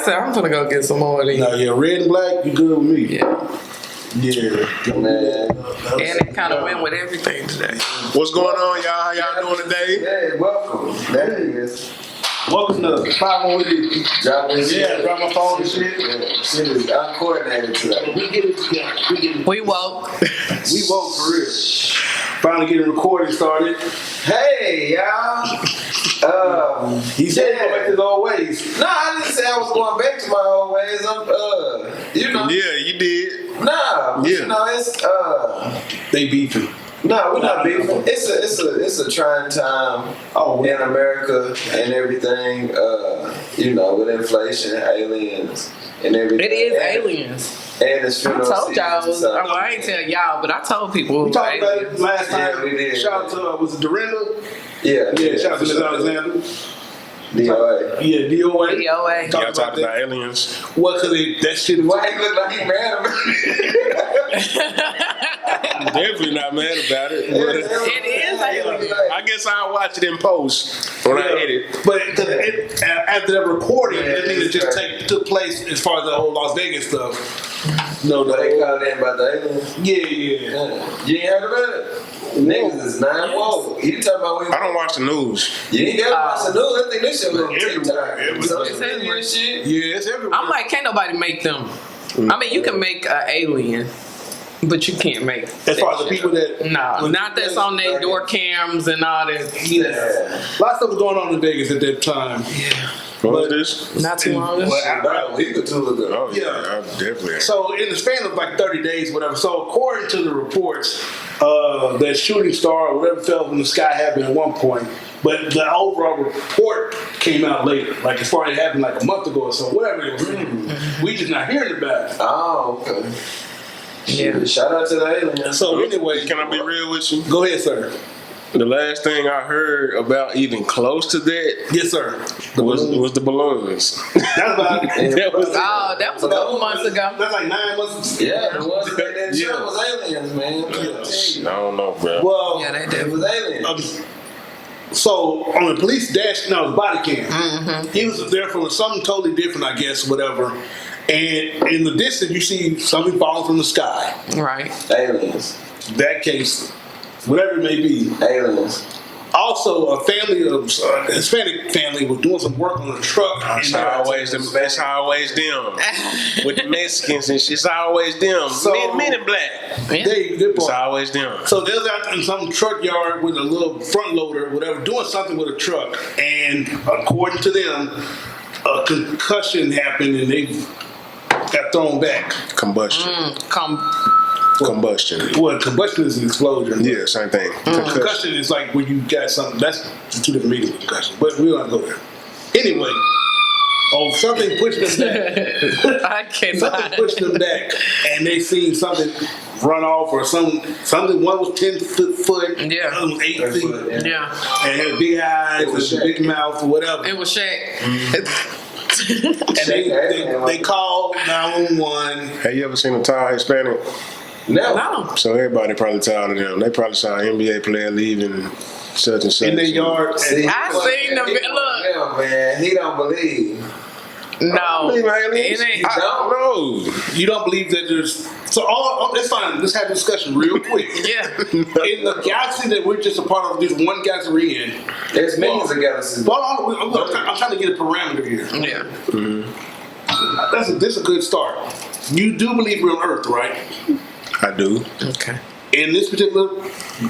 said I'm gonna go get some more of these. Nah, yeah, red and black, you good with me. Yeah. Yeah, man. And it kind of went with everything today. What's going on, y'all? How y'all doing today? Hey, welcome. That is. Welcome to 5 Witty. Drop this shit. Drop my phone and shit. Yeah, shit is uncoordinated today. We get it together. We woke. We woke for real. Finally getting recording started. Hey, y'all. He said go back to his old ways. No, I didn't say I was going back to my old ways. I'm, you know. Yeah, you did. Nah, Yeah. you know, it's, They beefing. no, we're not beefing. It's a trying time in America and everything, you know, with inflation, aliens, and everything. It is aliens. And it's I funeral told y'all. season, so- Well, I ain't tell y'all, but I told people. We talked about it last time. Yeah, we did. Shout out to, was it Dorinda? Yeah. Yeah, shout out to Ms. Alexander. DOA. Yeah, DOA. DOA. Y'all talked about aliens. What, cause that shit is... Why he look like he mad about it? Definitely not mad about it. It is aliens. I guess I'll watch it in post when I edit. But after that recording, that thing that just took place as far as the whole Las Vegas stuff. No, They called in about the aliens. Yeah. You ain't heard about it? Niggas is 9-1. You talking about when I don't watch the news. you ain't gotta watch the news. I think this shit was on Everywhere. TikTok. Social media and shit. Yeah, it's everywhere. I'm like, can't nobody make them. I mean, you can make an alien, but you can't make. As far as the people that... No, not that's on their door cams and all that. Yeah. A lot of stuff was going on in Vegas at that time. Yeah. What is this? Not too long ago. Bro, he could do it. Oh, Yeah. yeah, I definitely. So in the span of like 30 days, whatever. So according to the reports, that shooting star or whatever fell from the sky happened at one point, but the overall report came out later. Like as far as it happened like a month ago or so, whatever it was. We just not hearing about it. Oh, okay. Yeah. Shout out to the aliens. So anyway, Can I be real with you? go ahead, sir. The last thing I heard about even close to that Yes, sir. was the balloons. That's about That was Oh, that was a couple months ago. That's like 9 months. Yeah, the ones that made that Yeah. show was aliens, man. I don't know, bro. Well, Yeah, they It did. was aliens. so on the police dash, no, it was body cam. He was there for something totally different, I guess, whatever. And in the distance, you see something falling from the sky. Right. Aliens. That case, whatever it may be. Aliens. Also, a family of Hispanic family was doing some work on a truck. It's always them. It's always them with the Mexicans and shit. It's always them. So- men in black. It's always them. So they was out in some truck yard with a little front loader, whatever, doing something with a truck. And according to them, a concussion happened and they got thrown back. Combustion. Combustion. Well, combustion is an explosion. Yeah, same thing. Concussion is like when you got something. That's two different meanings of concussion. But we don't have to go there. Anyway, something pushed them back. I cannot. Something pushed them back, and they seen something run off or something. One was 10 foot, Yeah. the other was 8 feet, Yeah. and had big eyes, and a big mouth, or whatever. It was Shaq. And they called 911. Have you ever seen a tall Hispanic? No. So everybody probably tired of them. They probably saw an NBA player leaving such and such. In their yard. See, I seen the look. Yeah, man. He don't believe. No. believe in aliens. It ain't. I don't know. You don't believe that there's... So that's fine. Let's have a discussion real quick. Yeah. In the galaxy that we're just a part of, this one galaxy we're in. There's millions of galaxies. I'm trying to get a parameter here. Yeah. This is a good start. You do believe we're on Earth, right? I do. Okay. In this particular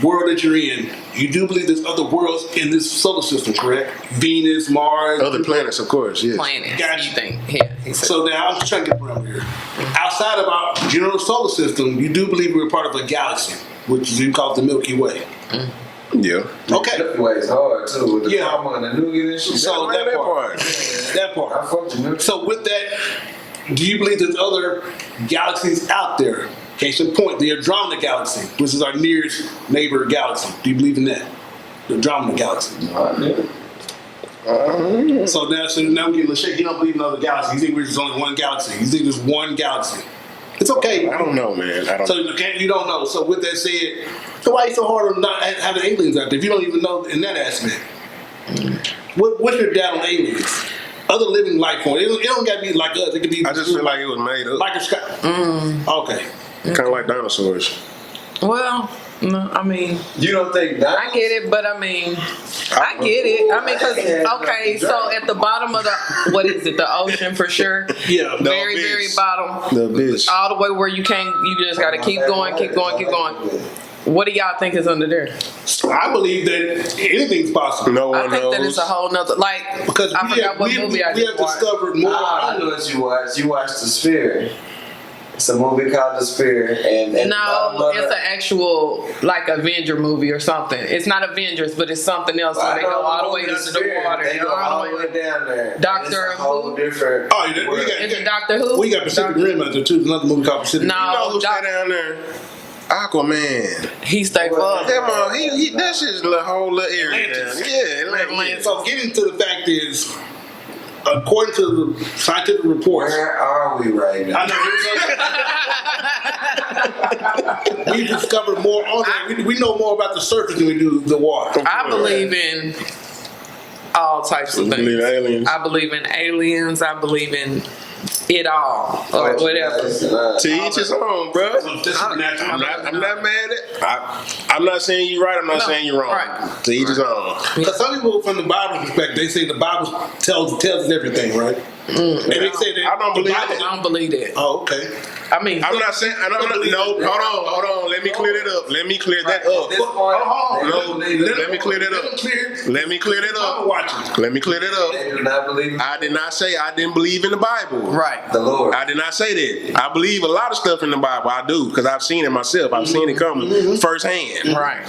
world that you're in, you do believe there's other worlds in this solar system, correct? Venus, Mars. Other planets, of course, yes. Planet. Gotcha. You think? Yeah. He said. So now I'm just trying to get a parameter here. Outside of our general solar system, you do believe we're part of a galaxy, which is you call the Milky Way. Yeah. Okay. Milky Way is hard too with the Yeah. farmer and the nougat and shit. So That that part. part. That I part. fuck with Milky. So with that, do you believe there's other galaxies out there? Case in point, the Andromeda Galaxy, which is our nearest neighbor galaxy. Do you believe in that? The Andromeda Galaxy. So now I'm getting a shake. You don't believe in other galaxies. You think there's only one galaxy. You think there's one galaxy. It's okay. I don't know, man. I don't So you don't know. So with that said, so why are you so hard on not having aliens out there if you don't even know in that aspect? What's your doubt on aliens? other living life form. It don't got to be like us. It could be. I just feel like it was made up. Microscopic. Okay. Kind of like dinosaurs. Well, no, I mean, You don't think I get it, but I mean, I get it. I mean, because okay, so at the bottom of the what is it? The ocean for sure. Yeah. The Very, abyss. very bottom. The abyss. All the way where you can't. You just got to keep going, keep going, keep going. What do y'all think is under there? I believe that anything's possible. No I one think knows. that it's a whole nother like. Because I forgot what movie I we just have watched. discovered more. I know what you watched. You watched The Spirit. It's a movie called The Spirit, and No, it's an actual like Avenger movie or something. It's not Avengers, but it's something else where they go all the way under the water. They go all the way down there. Doctor It's a whole Who? different. Oh, we world. Is it Doctor Who? We got Pacific Rim out there too. There's another movie called Pacific No. Rim. You know who Doc- stay down there? Aquaman. He stay Well, further. Come on, he that's just a whole little area down Atlantis. there. Yeah, Atlantis. Atlantis. So getting to the fact is, according to the scientific reports, Where are we right now? I know we discovered more on that. We know more about the surface than we do the water. I believe in all types of You believe things. aliens? I believe in aliens. I believe in it all or whatever. To each his own, bro. Supernatural. I'm not mad at. I'm not saying you're right. I'm not No, saying you're wrong. right. To each his own. Because some people, from the Bible perspective, they say the Bible tells us everything, right? And they say that I don't believe I it. don't believe that. Oh, okay. I mean, I'm not saying. No, hold on. Let me clear that up. Let me clear that At up. this point, No, let me clear that up. Let me clear that I'm up. watching. Let me clear that up. they do not believe I did not say I didn't believe in the Bible. right. the Lord. I did not say that. I believe a lot of stuff in the Bible. I do because I've seen it myself. I've seen it come firsthand. Right.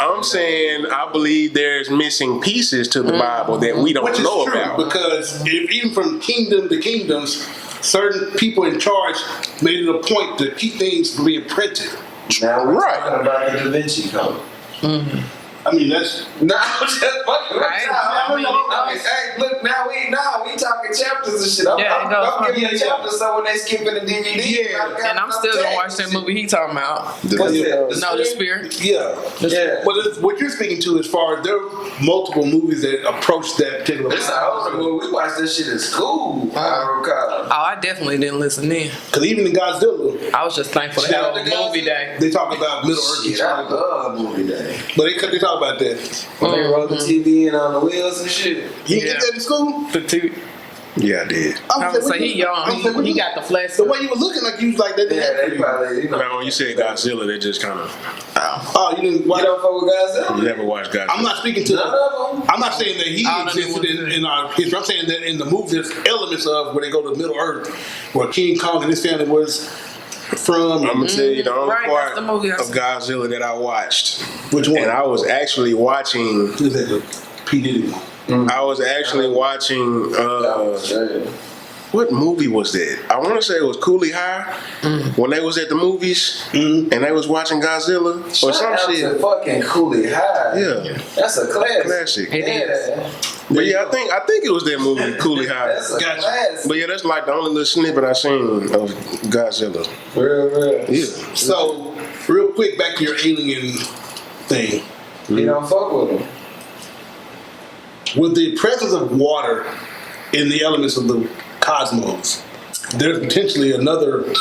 I'm saying I believe there's missing pieces to the Bible that we don't Which is know true, about. because even from kingdom to kingdoms, certain people in charge made it a point to keep things from being printed. Now we're Right. talking about the Da Vinci Code. I mean, that's No, I'm just fucking with Right. y'all. I mean, Okay, hey, look, now we talking chapters and shit. Yeah, it goes I'm giving you from- a chapter so when they skipping the DVD, Yeah. And I'm still gonna watch that movie he talking about. What's it? No, The Spirit. yeah. Yeah. But what you're speaking to, as far as there are multiple movies that approach that particular. It's an older movie. We watched this shit in school. I recall. Oh, I definitely didn't listen then. Because even in Godzilla, I was just thankful to Shout have out a to movie Godzilla. day. they talk about Middle Earth. Shit, I love movie day. But they talk about that. When they roll the TV in on the wheels and shit. You didn't Yeah. get that in school? The two. Yeah, I did. I would say he young. He got the flesh. The way you were looking like you was like that. Yeah, they probably, you know. Now, when you said Godzilla, they just kind of. Oh, you didn't watch. You don't fuck with Godzilla? You never watched Godzilla. I'm not speaking to. None of them? I'm not saying that he All the new existed ones. in our history. I'm saying that in the movie, there's elements of where they go to Middle Earth, where King Kong and his family was from. I'm gonna tell you the only Right, part that's the movie I of said. Godzilla that I watched, Which one? and I was actually watching. Is that the P. Diddy one? I was actually watching. Yeah. What movie was that? I want to say it was Cooley High when they was at the movies and they was watching Godzilla or Shout some out shit. to fucking Cooley High. Yeah, That's a classic. classic. It is. Yeah. But yeah, I think it was that movie Cooley High. That's a Gotcha. classic. But yeah, that's like the only little snippet I seen of Godzilla. Real. Yeah. So, real quick, back to your alien thing. You don't fuck with them. With the presence of water in the elements of the cosmos, there's potentially another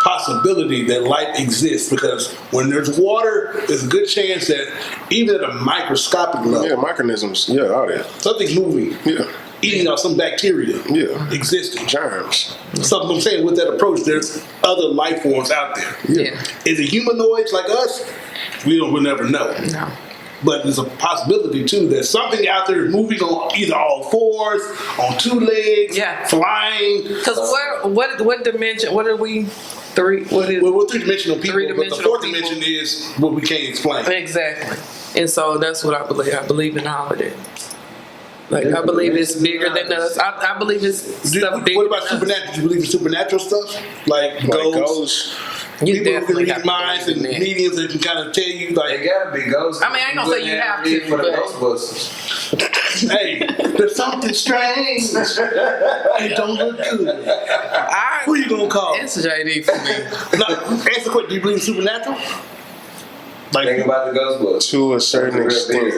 possibility that life exists, because when there's water, there's a good chance that even at a microscopic level, Yeah, micronisms. Yeah, all that. something's moving, Yeah. eating out some bacteria, Yeah. existing. Germs. Something I'm saying with that approach, there's other life forms out there. Yeah. Is it humanoids like us? We'll never know. No. But there's a possibility too that something out there is moving on either all fours, on two legs, Yeah. flying. Because what dimension? What are we? Three? What is? We're three-dimensional people, but the Three-dimensional fourth people. dimension is what we can't explain. Exactly. And so that's what I believe. I believe in all of that. Like I believe it's bigger than us. I believe it's stuff bigger. What about than us. supernatural? Do you believe in supernatural stuff? Like Like ghosts? ghosts. You People who can definitely read have to minds and believe in that. mediums that can kind of tell you, They like, gotta be ghosts. I mean, I ain't gonna say you have to, for the but- Ghostbusters. hey, there's something strange. It don't look good. Who you gonna call? It's JD for me. No, answer quick. Do you believe in supernatural? Think about the Ghostbusters. To a certain extent.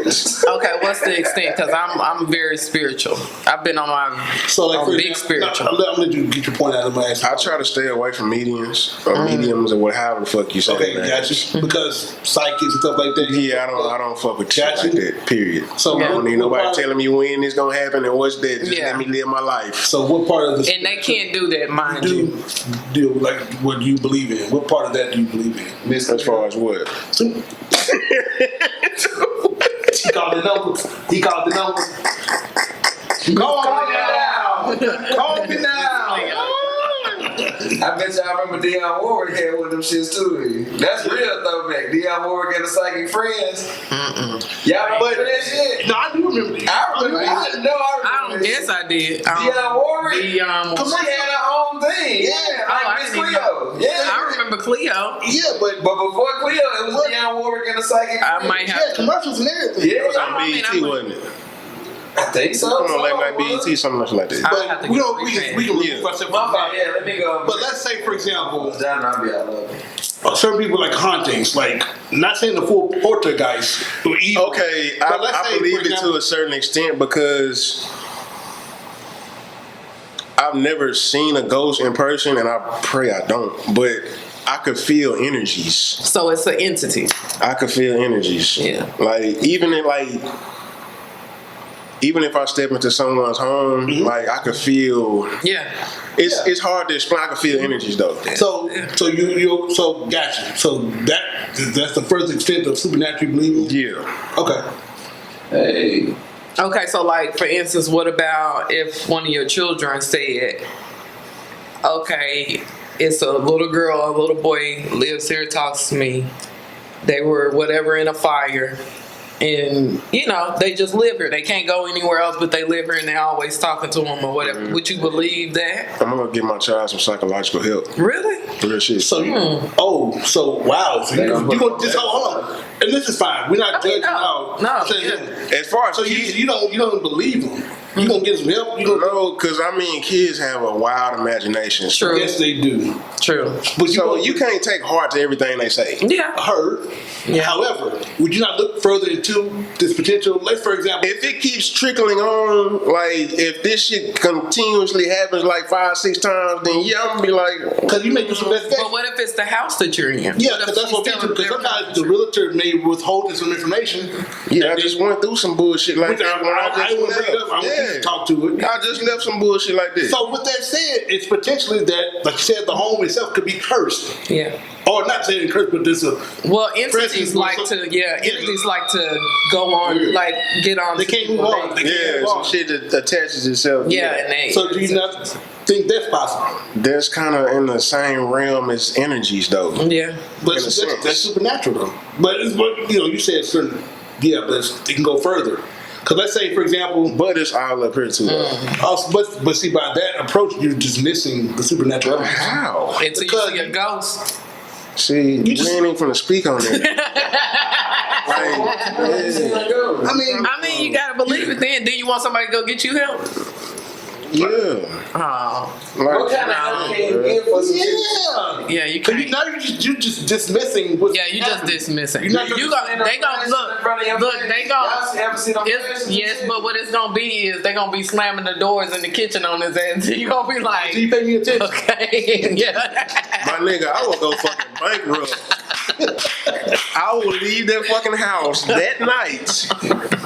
Okay, what's the extent? Because I'm very spiritual. I've been on my So like, for big example, spiritual. I'm gonna let you get your point out of my ass. I try to stay away from mediums or mediums or whatever the fuck you say. Okay, man. gotcha. Because psychics and stuff like that. Yeah, I don't fuck with shit Gotcha. like that. Period. So I don't need what nobody part- telling me when it's gonna happen and what's that. Just Yeah. let me live my life. So what part of the And they can't do that, mind you. do like what do you believe in? What part of that do you believe in? As far as what? He called the number. He called the number. Call me now. Call me now. I bet y'all remember Dionne Warwick had one of them shits too. That's real throwback. Dionne Warwick and the Psychic Friends. Y'all remember that shit? No, I do remember that. I remember. I I remember. don't guess I did. Dionne Warwick. Dionne Cause Warwick. she had her own thing. Yeah, I like Miss didn't even Cleo. Yeah, I remember Cleo. Yeah, but But before Cleo, it was Dionne Warwick and the Psychic I Friends. might yeah, have to. commercials and everything. Yeah, It was on I mean, BET, wasn't it? I think so. Come on, like BET, something like that. I'll have to But we get don't. We can Yeah. remove ourselves My from fault. that. Yeah, let me go. But let's say, for example, John Robbie, I love him. certain people like hauntings, like not saying the full poltergeist or evil. Okay, But let's I say, believe for it to example- a certain extent because I've never seen a ghost in person, and I pray I don't. But I could feel energies. So it's an entity. I could feel energies. Yeah. Like even if I step into someone's home, like I could feel. Yeah. It's hard to explain. I can feel energies though. So so gotcha. So that's the first extent of supernatural believing. Yeah. Okay. Hey. Okay, so like for instance, what about if one of your children said, okay, it's a little girl, a little boy lives here, talks to me. They were whatever in a fire. And, you know, they just live here. They can't go anywhere else, but they live here and they're always talking to them or whatever. Would you believe that? I'm gonna give my child some psychological help. Really? Real shit. So so wow. So They you gonna gonna just hold on. And this is fine. We're not judging no, out. no, saying yeah. him. As far as So kids, you don't believe them. You gonna get some help. You gonna no, because I mean, kids have a wild imagination. True. yes they do. True. But So you can't take heart to everything they say. Yeah. heard. Yeah. However, would you not look further into this potential? Like for example, If it keeps trickling on, like if this shit continuously happens like 5-6 times, then yeah, I'm gonna be like, because you may do some But investigation. what if it's the house that you're in? Yeah, What if because that's what she's people. Because telling sometimes the realtor may withhold some information. yeah, I just went through some bullshit like Which that when I I just want to bring it up. I want you to Yeah. talk to it. I just left some bullshit like this. So with that said, it's potentially that, like you said, the home itself could be cursed, Yeah. or not saying cursed, but there's a Well, entities Presence like was- to, entities like to go on, like get on. they to can't people. move on. They can't Yeah, move some on. shit that attaches itself. Yeah, and they. So do you not think that's possible? That's kind of in the same realm as energies, though. Yeah. But In a that's, sense. that's supernatural though. But it's what you said certain. Yeah, but it can go further. Because let's say, for example, But it's all up here too. though. also, but see, by that approach, you're dismissing the supernatural. elements. How? Until Because- you see a ghost. See, we just- ain't even finna speak on that. Like, yeah. I I mean, you gotta believe it. Then you want somebody to go get you help? Yeah. Oh, Like, What kind of help can you give for some shit? yeah. yeah, you Because can't. now you're just dismissing what's Yeah, you just happening. dismissing. You're not You gonna- go. They gon' look. They Y'all gon' ever seen them It's, flashes and yes, shit? but what it's gonna be is they gonna be slamming the doors in the kitchen on his ass. You gonna be Do you like, pay me attention? okay, yeah. my nigga, I will go fucking bankrupt. I will leave that fucking house that night.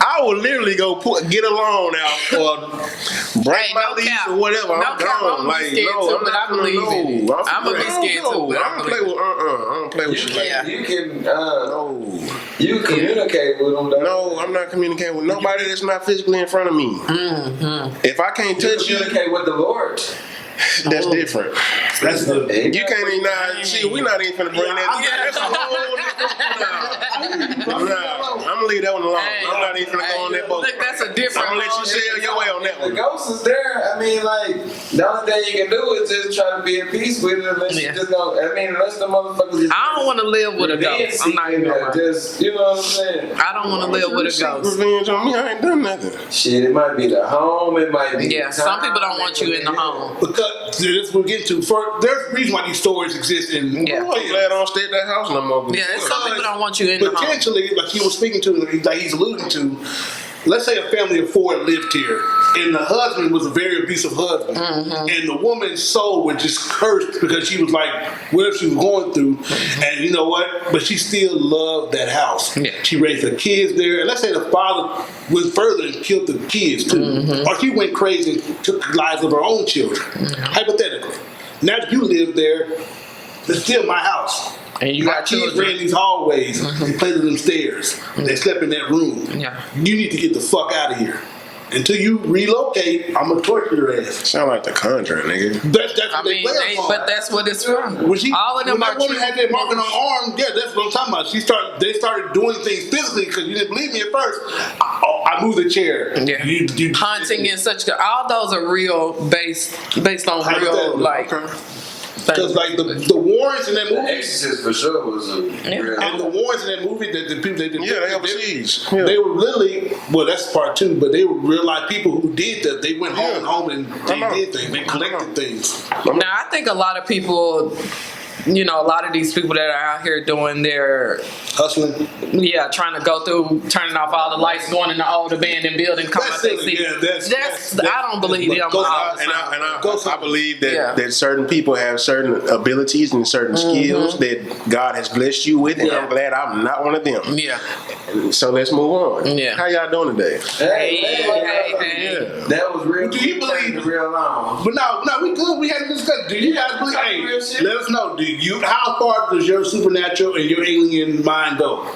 I will literally go get a loan out or break Hey, my no lease cap. or whatever. No I'm cap, gone. I'ma be Like, scared no, too, I'm but not I believe finna it. know. I'ma be scared too, but I I don't play believe with I don't play with shit like Yeah. that. You can No. you communicate with them. Though. No, I'm not communicating with nobody that's not physically in front of me. If I can't You touch you, communicate with the Lord. that's different. That's the. You can't even see. We're not even finna bring that. Yeah. That's a whole different. Nah, I'm gonna leave that one alone. Hey, I'm not even gonna go on that boat. Look, that's a different. I'm gonna let you sail your way on that The one. ghost is there. I mean, like, the only thing you can do is just try to be at peace with it. Unless you just go. I mean, unless the motherfuckers. Just, I don't want to live with a ghost. I'm not even gonna lie. just, you know what I'm saying? I don't want to live with a ghost. Revenge on me? I ain't done nothing. Shit, it might be the home. It might be. Yeah, the some time, people don't want you in the home. Because this we'll get to. There's a reason why these stories exist in. Yeah. I'm glad I don't stay at that house no more. Yeah, it's some people don't want you in the home. Potentially, like he was speaking to, like he's alluding to, let's say a family of 4 lived here, and the husband was a very abusive husband, and the woman's soul was just cursed because she was like, whatever she was going through, and you know what? But she still loved that house. Yeah. She raised her kids there, and let's say the father went further and killed the kids too, or she went crazy and took the lives of her own children. Hypothetically, now that you live there, it's still my house. And you My got kids children. ran these hallways and played in them stairs. They slept in that room. Yeah. You need to get the fuck out of here. Until you relocate, I'm gonna torture your ass. Sound like the Conjuring, nigga. That's I what they mean, play upon. but that's what it's from. When All of them when are that woman true. had that mark on her arm, yeah, that's what I'm talking about. They started doing things physically because you didn't believe me at first. I moved the chair. Yeah. You, Haunting and such. All those are real based on real like. because like the Warrens in that The movie. Exorcist for sure was a real. And the Warrens in that movie, the people they did, Yeah, they overseas. Yeah. They were literally, well, that's part 2, but they were real life people who did that. They went home and they did things. They collected things. Now I think a lot of people, you know, a lot of these people that are out here doing their, Hustling. yeah, trying to go through, turning off all the lights, going in the old abandoned building, coming That's out they silly, see. yeah, that's- I don't believe them. Go- all the And time. I believe that, Yeah. that certain people have certain abilities and certain skills that God has blessed you with, and Yeah. I'm glad I'm not one of them. Yeah. So let's move on. Yeah. How y'all doing today? Hey. That was real. Do you believe- real long? But no, we good. We had to discuss. Do you guys believe? Hey, Real shit. let us know. How far does your supernatural and your alien mind go?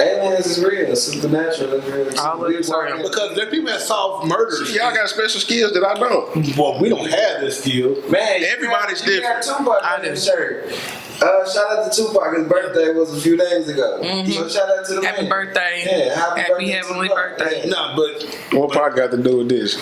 Aliens is real. Supernatural is real. All of these are real. Because there are people that solve murders. Y'all got special skills that I don't. Well, we don't have this skill. Man, Everybody's you got Tupac I on do. his shirt. Shout out to Tupac. His birthday was a few days ago. So shout out to the Happy man. birthday. Yeah, Happy birthday heavenly Tupac. birthday. Yeah. No, but What part got to do with this?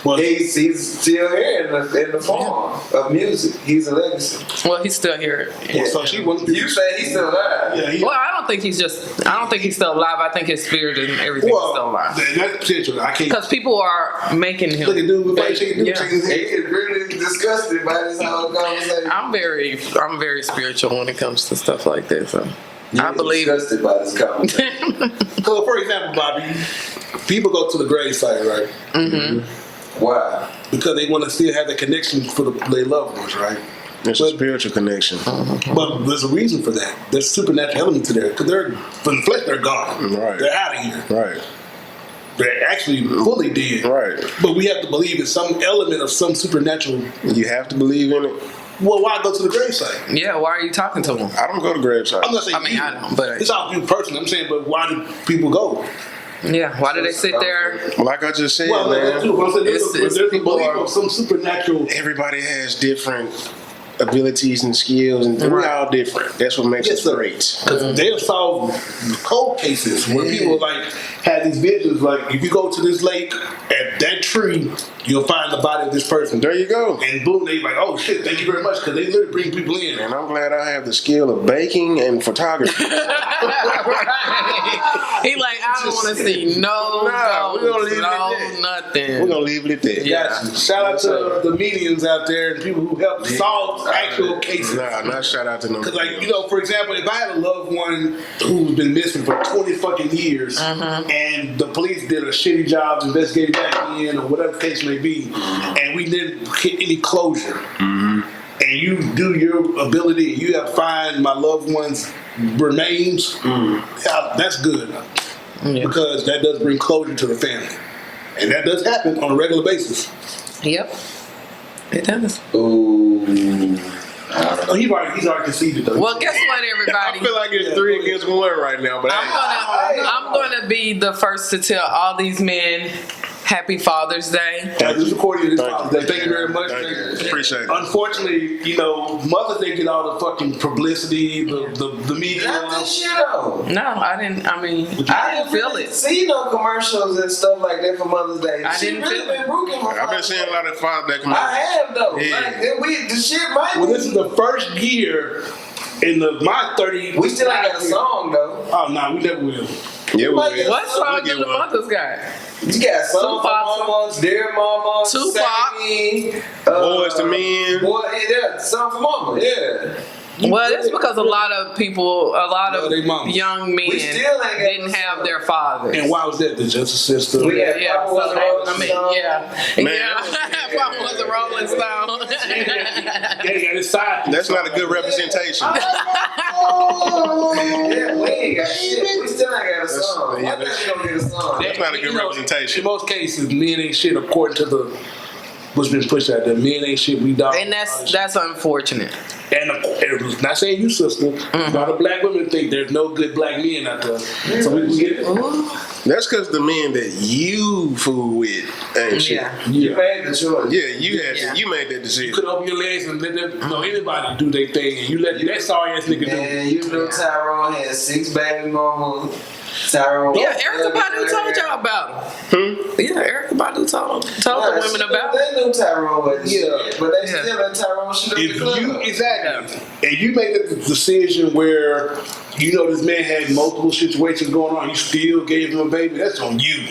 well, He's still here in the form of music. He's a legacy. Well, he's still here. so she wasn't. You say he's still alive. Yeah, Well, I don't think he's still alive. I think his spirit and everything is still alive. That's potential. I can't. Because people are making him. Look at dude with They- chicken, yeah. chicken. He is really disgusted by this whole conversation. I'm very spiritual when it comes to stuff like this. So I believe. Disgusted by this conversation. So, for example, Bobby, people go to the grave site, right? Why? Because they want to still have the connection for their loved ones, right? It's a spiritual connection. But there's a reason for that. There's supernatural elements to there. Because they're, from the flesh, they're gone. Right. They're out of here. Right. They're actually fully dead. Right. But we have to believe in some element of some supernatural. You have to believe in it. Well, why go to the grave site? Yeah, why are you talking to him? I don't go to graveside. I'm not saying I mean, you. I don't, but- it's all you personally. I'm saying, but why do people go? Yeah, why do they sit there? Like I just said, Well, that's man, true. But I'm saying there's It's a people belief are- of some supernatural. everybody has different abilities and skills, and we're all different. That's what makes us great. Because they'll solve cold cases where people like have these visions. Like if you go to this lake at that tree, you'll find the body of this person. There you go. And boom, they like, oh shit, thank you very much, because they literally bring people in. And I'm glad I have the skill of baking and photography. He like, I don't want to see no Nah, we gonna ghosts, leave it no at that. nothing. We're gonna leave it at that. Got you. Shout out to the mediums out there and people who help solve actual cases. Nah, not shout out to them. Because, like, you know, for example, if I had a loved one who's been missing for 20 fucking years and the police did a shitty job investigating back in or whatever the case may be, and we didn't get any closure, and you do your ability, you have to find my loved one's remains, yeah, that's good. Yeah. Because that does bring closure to the family. And that does happen on a regular basis. Yep, it does. Ooh. Oh, he's already conceded, though. Well, guess what, I everybody? feel like it's 3 against 1 right now, but I'm gonna be the first to tell all these men Happy Father's Day. This is recording this Thank Father's Day. Thank you very much. Thank you. Appreciate it. Unfortunately, you know, Mother's Day get all the fucking publicity, the media. Not this shit though. No, I didn't. I mean, I didn't feel it. See no commercials and stuff like that for Mother's Day. I She didn't really feel it. been broken for I've been Father's seeing Day. a lot of Father's Day commercials. I have though. Yeah. Like, the shit might Well, be. this is the first year in my 30. We still ain't got a song though. Oh no, we never will. Yeah, we Like, will. What song We'll do get the one. mothers got? You got Song for Tupac. Mama, Dear Mama, Tupac. Saggy, Boys to Men. Boy, yeah, Song for Mama, yeah. Well, it's because a lot of people, a lot Love of they mamas. young men We still ain't got didn't no have song. their fathers. And why was that? The Justice System. We got Yeah, Papa was a Rolling I mean, Stone. yeah, Man, yeah. Papa was a Rolling Stone. Yeah, he got his side. That's not a good representation. Yeah, we ain't got shit. We still ain't got a song. yeah, Why not you gonna get a song? That's not a good In representation. most cases, men ain't shit according to what's been pushed out there. Men ain't shit. We dog. And that's unfortunate. And not saying you, sister. A lot of black women think there's no good black men out there. So we get it. That's because the men that you fool with ain't shit. Yeah. You made the choice. Yeah, you had Yeah. you made that You decision. could open your legs and let them know anybody do their thing, and you let that sorry ass nigga do. Man, you know Tyrone had 6 baby mamas. Tyrone. Yeah, Erica Badu told y'all about him. Yeah, Erica Badu told the women about him. They knew Tyrone was Yeah. shit, but they Yeah. still let Tyrone shoot up If the club. you exactly, and you make the decision where you know this man had multiple situations going on, you still gave him a baby. That's on you.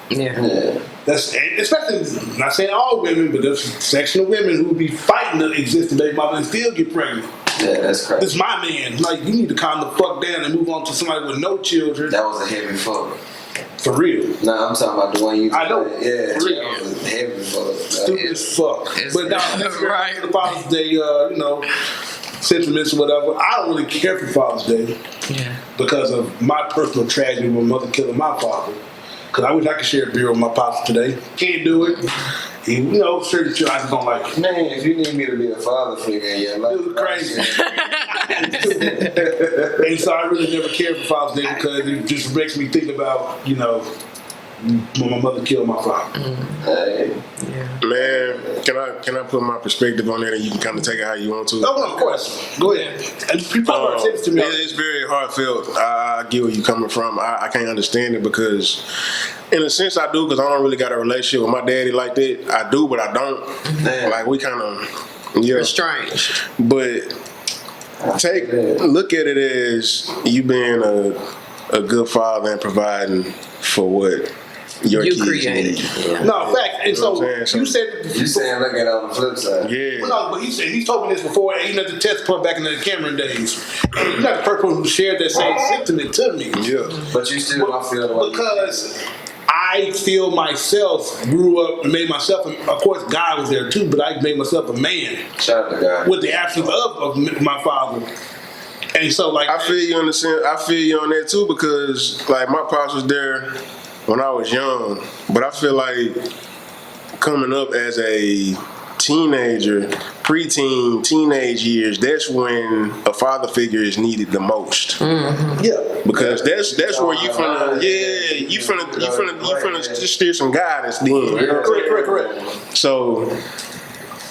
Yeah. Yeah. That's especially not saying all women, but there's a section of women who be fighting the existing baby mama and still get pregnant. Yeah, that's crazy. It's my man. Like you need to calm the fuck down and move on to somebody with no children. That was a heavy fuck. For real. Nah, I'm talking about the one you. I know. Yeah, For real. that was a heavy fuck. Stupid as fuck. it's- But now, next year, right. the Father's Day, you know, sentiments or whatever. I don't really care for Father's Day Yeah. because because of my personal tragedy with my mother killing my father. Because I wish I could share a beer with my pops today. Can't do it. You know, certain children I just don't like it. Man, if you need me to be a father figure in your life, Dude, crazy. And so I really never cared for Father's Day because it just makes me think about, you know, when my mother killed my father. Hey, Man, can I put my perspective on that and you can kind of take it how you want to? Oh, no, of course. Go ahead. And people are saying this to me. It's very heartfelt. I get where you're coming from. I can't understand it because, in a sense, I do because I don't really got a relationship with my daddy like that. I do, but I don't. Man. Like we kind of, yeah. Estranged. But look at it as you being a good father and providing for what your You kids created. need. Yeah. No, fact. And You know so what I'm saying? you said you saying look at it on the flip side. Yeah. Well, no, but he told me this before, even at the test point back in the Cameron days. And you're not the first person who shared that same sentiment to me. Yeah. But you still don't feel the way. Because I feel myself grew up and made myself, of course, God was there too, but I made myself a man Shout out to God. with the absence of my father. And so, like, I feel you on that too because like my pops was there when I was young, but I feel like coming up as a teenager, preteen, teenage years, that's when a father figure is needed the most. yeah. Because that's where you finna just steer some guidance then. Correct. So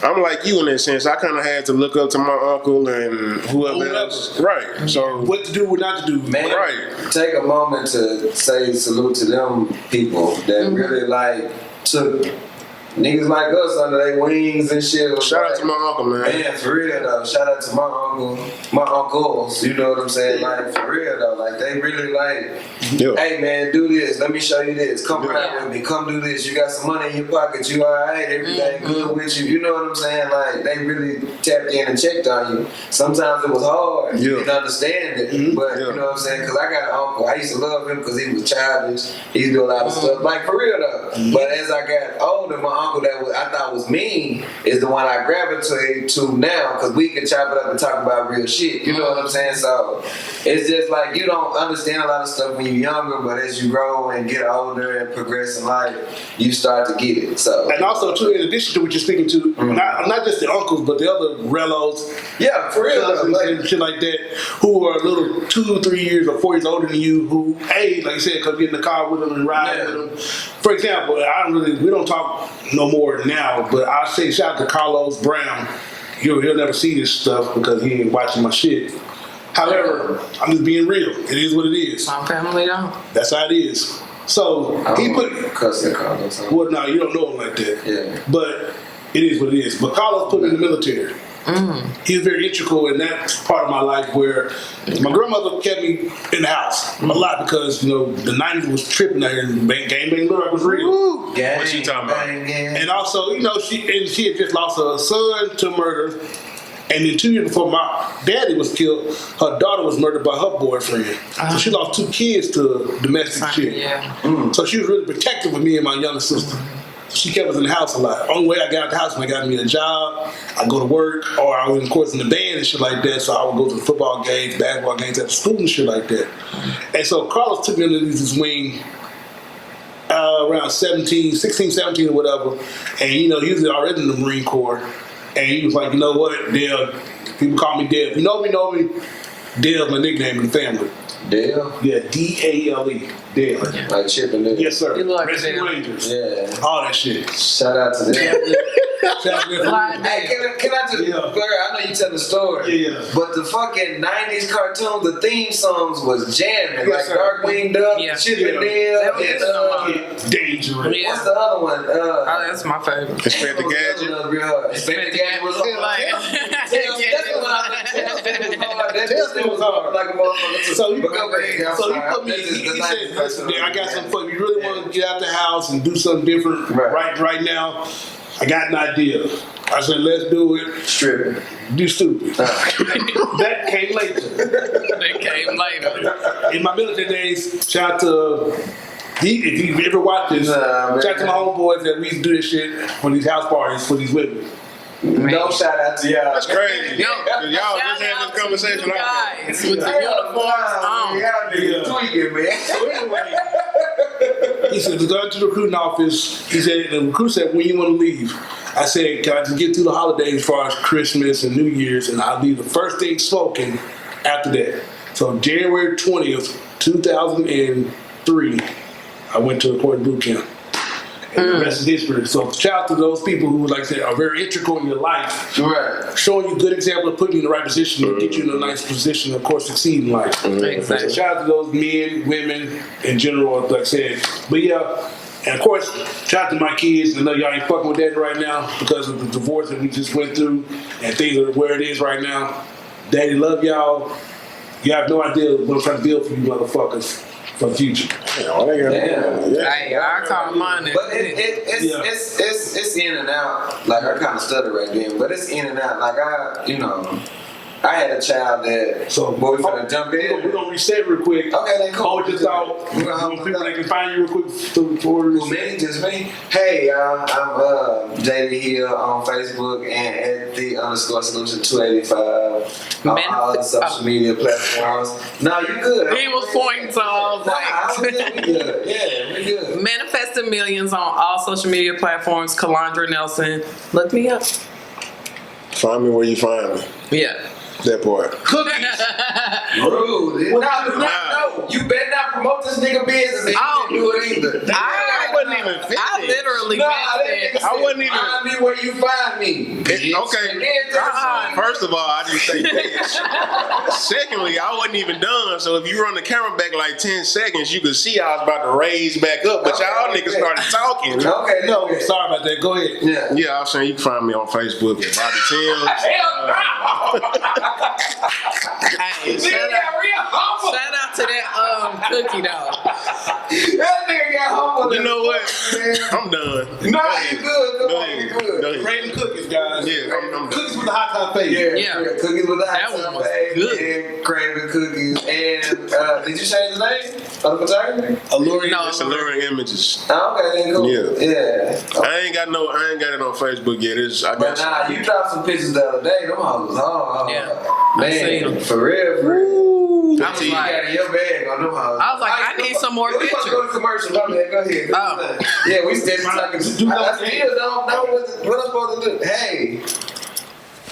I'm like you in that sense. I kind of had to look up to my uncle and whoever else. Right. So What to do, what not to do. Man, Right. take a moment to say salute to them people that really like took niggas like us under their wings and shit. shout out to my uncle, man. Man, for real though. Shout out to my uncles. You know what I'm saying? Like for real though. Like they really like, Yeah. hey man, do this. Let me show you this. Come Yeah. ride with me. Come do this. You got some money in your pocket. You alright? Everything good with you. You know what I'm saying? Like they really tapped in and checked on you. Sometimes it was hard. You Yeah. didn't understand it, but Yeah. you know what I'm saying? Because I got an uncle. I used to love him because he was childish. He used to do a lot of stuff. Like for real though. But as I got older, my uncle that I thought was mean is the one I gravitate to now because we can chop it up and talk about real shit. You know what I'm saying? So it's just like you don't understand a lot of stuff when you're younger, but as you grow and get older and progress in life, you start to get it. So And also, too, in addition to what you're speaking to, not just the uncles, but the other relos, yeah, for real. Though, cousins like, and shit like that, who are a little 2, 3 years or 4 years older than you, who, hey, like you said, come get in the car with them and ride Yeah. with them. For example, Yeah, but we don't talk no more now. But I say shout out to Carlos Brown. He'll never see this stuff because he ain't watching my shit. However, I'm just being real. It is what it is. My family don't. That's how it is. So he put. Cussing Carlos. Well, no, you don't know him like that. Yeah. But it is what it is. But Carlos put me in the military. He was very integral in that part of my life where my grandmother kept me in the house a lot because the 90s was tripping there and gang bang lyric was real. What she talking about? And also, she had just lost her son to murder. And then 2 years before my daddy was killed, her daughter was murdered by her boyfriend. So she lost 2 kids to domestic shit. Yeah. So she was really protective of me and my younger sister. She kept us in the house a lot. Only way I got out the house when I got me a job, I go to work, or I was of course in the band and shit like that. So I would go to the football games, basketball games at the school and shit like that. And so Carlos took me under his wing around 16, 17 or whatever. And he was already in the Marine Corps. And he was like, you know what, Dale, people call me Dale. You know me, Dale's my nickname in the family. Dale? Yeah, D-A-L-E. Dale. Like Chip and Dale? Yes, sir. You look like Rescue Dale. Rangers. Yeah. All that shit. Shout out to them. Shout out to them. Hey, can I just, Yeah. Bird, I know you tell the story. Yeah. But the fucking 90s cartoons, the theme songs was jamming. Yes, like sir. Darkwing Duck, Yeah. Chip Yeah. and Dale, That was and, good. Dangerous. Yeah. what's the other one? Oh, that's my favorite. Inspector Gadget. Inspector Gadget was hard. That was hard like a motherfucker. So he But go ahead, put me. He said, "Listen, man, I got something for you. You really want to get out the house and do something different right now? I got an idea." I said, "Let's do it." Stripping. Do stupid. That came later. They came later. In my military days, shout out to. If you ever watched this, Nah, shout out to my homeboys that we used to do this shit for these house parties for these women. No shout out to y'all. That's crazy. Yo, Y'all just had this conversation out guys with the uniforms on. Y'all niggas tweaking, man. So anyway, he said, "To go to the recruiting office." He said, the recruit said, "When you want to leave?" I said, "Can I just get through the holidays as far as Christmas and New Year's, and I'll leave the first thing smoking after that." So January 20th, 2003, I went to a Port boot camp. And the rest is history. So shout out to those people who, like I said, are very integral in your life. Right. Showing you a good example of putting you in the right position to get you in a nice position to, of course, succeed in life. So Exactly. shout out to those men, women, in general, like I said. But yeah, and of course, shout out to my kids. I know y'all ain't fucking with that right now because of the divorce that we just went through and things are where it is right now. Daddy love y'all. You have no idea what I'm trying to build for you motherfuckers for the future. Hey, I call mine. But it's in and out. Like I kind of stuttered right then, but it's in and out. Like I had a child that. So, boy, we finna jump in. We're gonna reset real quick. Okay, then cool. Hold this out. People that can find you real quick for Who, me? Just me? Hey, I'm JD here on Facebook and at the _solution 285 on all the social media platforms. No, you good. He was pointing, so I was like, we good. Yeah, we good. Manifesting Millions on all social media platforms. Calandra Nelson. Look me up. Find me where you find me. Yeah. That part. cookies. Rude. No. You better not promote this nigga business. And Oh. you didn't do it either. I wasn't even I literally Nah, missed that it. nigga I wasn't said, even- find me where you find me. bitch. Okay. And then First of all, I didn't say bitch. Secondly, I wasn't even done. So if you run the camera back like 10 seconds, you could see I was about to raise back up. But y'all niggas started talking. Okay. No, sorry about that. Go ahead. Yeah. Yeah, I was saying you can find me on Facebook at Bobby Timms. Hell no. Hey, Nigga got real humble. shout out to that cookie though. That nigga got humble. You know what? Man. I'm done. No, Go ahead. you good. Come Go on, ahead. you good. Go ahead. Raven cookies, guys. Yeah, I'm done. Cookies with the hot top face. Yeah, Yeah. cookies with the That hot one sauce, was baby, good. and craving cookies. And did you change the name of the photography? Alluring. No. It's alluring images. Oh, okay, then cool. Yeah. Yeah. I ain't got it on Facebook yet. I But got nah, you dropped some pictures the other day. Them hoes was hard. Yeah. I seen Man, them. for real, for real. I was You got like, in your bag on them hoes. I was like, I need some more We supposed to go to commercial. My man, go ahead. Oh. Yeah, we still talking. Do I those still don't know what I'm supposed to do. Hey.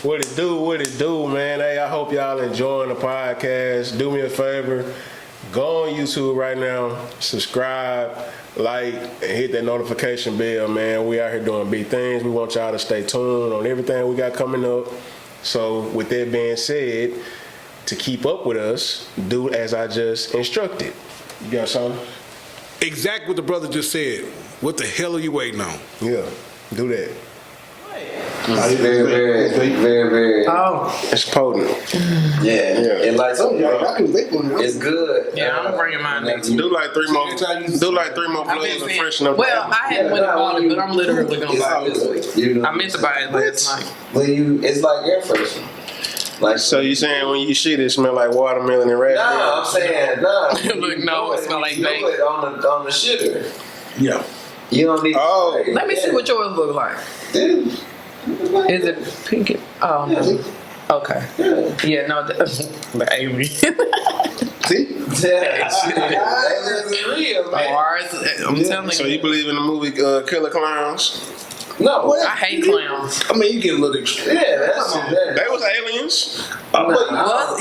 What it do, man? Hey, I hope y'all enjoying the podcast. Do me a favor. go on YouTube right now, subscribe, like, and hit that notification bell, man. We out here doing big things. We want y'all to stay tuned on everything we got coming up. So with that being said, to keep up with us, do as I just instructed. You got something? Exactly what the brother just said. What the hell are you waiting on? Yeah, do that. It's very. Oh, It's potent. Yeah. And like something, it's good. yeah, I'm bringing mine next week. Do like three more blows and freshen up. Well, I hadn't went and bought it, but I'm literally gonna buy it this week. You know, I meant to buy it last night. it's like air freshener. Like So you saying when you shit, it smell like watermelon and raspberry? nah, I'm saying nah. Look, no, it smell like you do bacon. it on the shitter. Yeah. You don't need. Oh. Let me see what yours look like. Dude. Is it pink? Oh, no. Okay. Yeah, no, the Amy. See? That's real, man. Bars, I'm telling So you. you believe in the movie Killer Clowns? No. I hate clowns. I mean, you get a little extreme. Yeah, that's it. They was aliens. Well,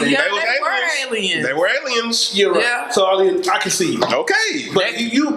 yeah, They was they were aliens. They were aliens. You're right. Yeah. So I can see you. Okay. But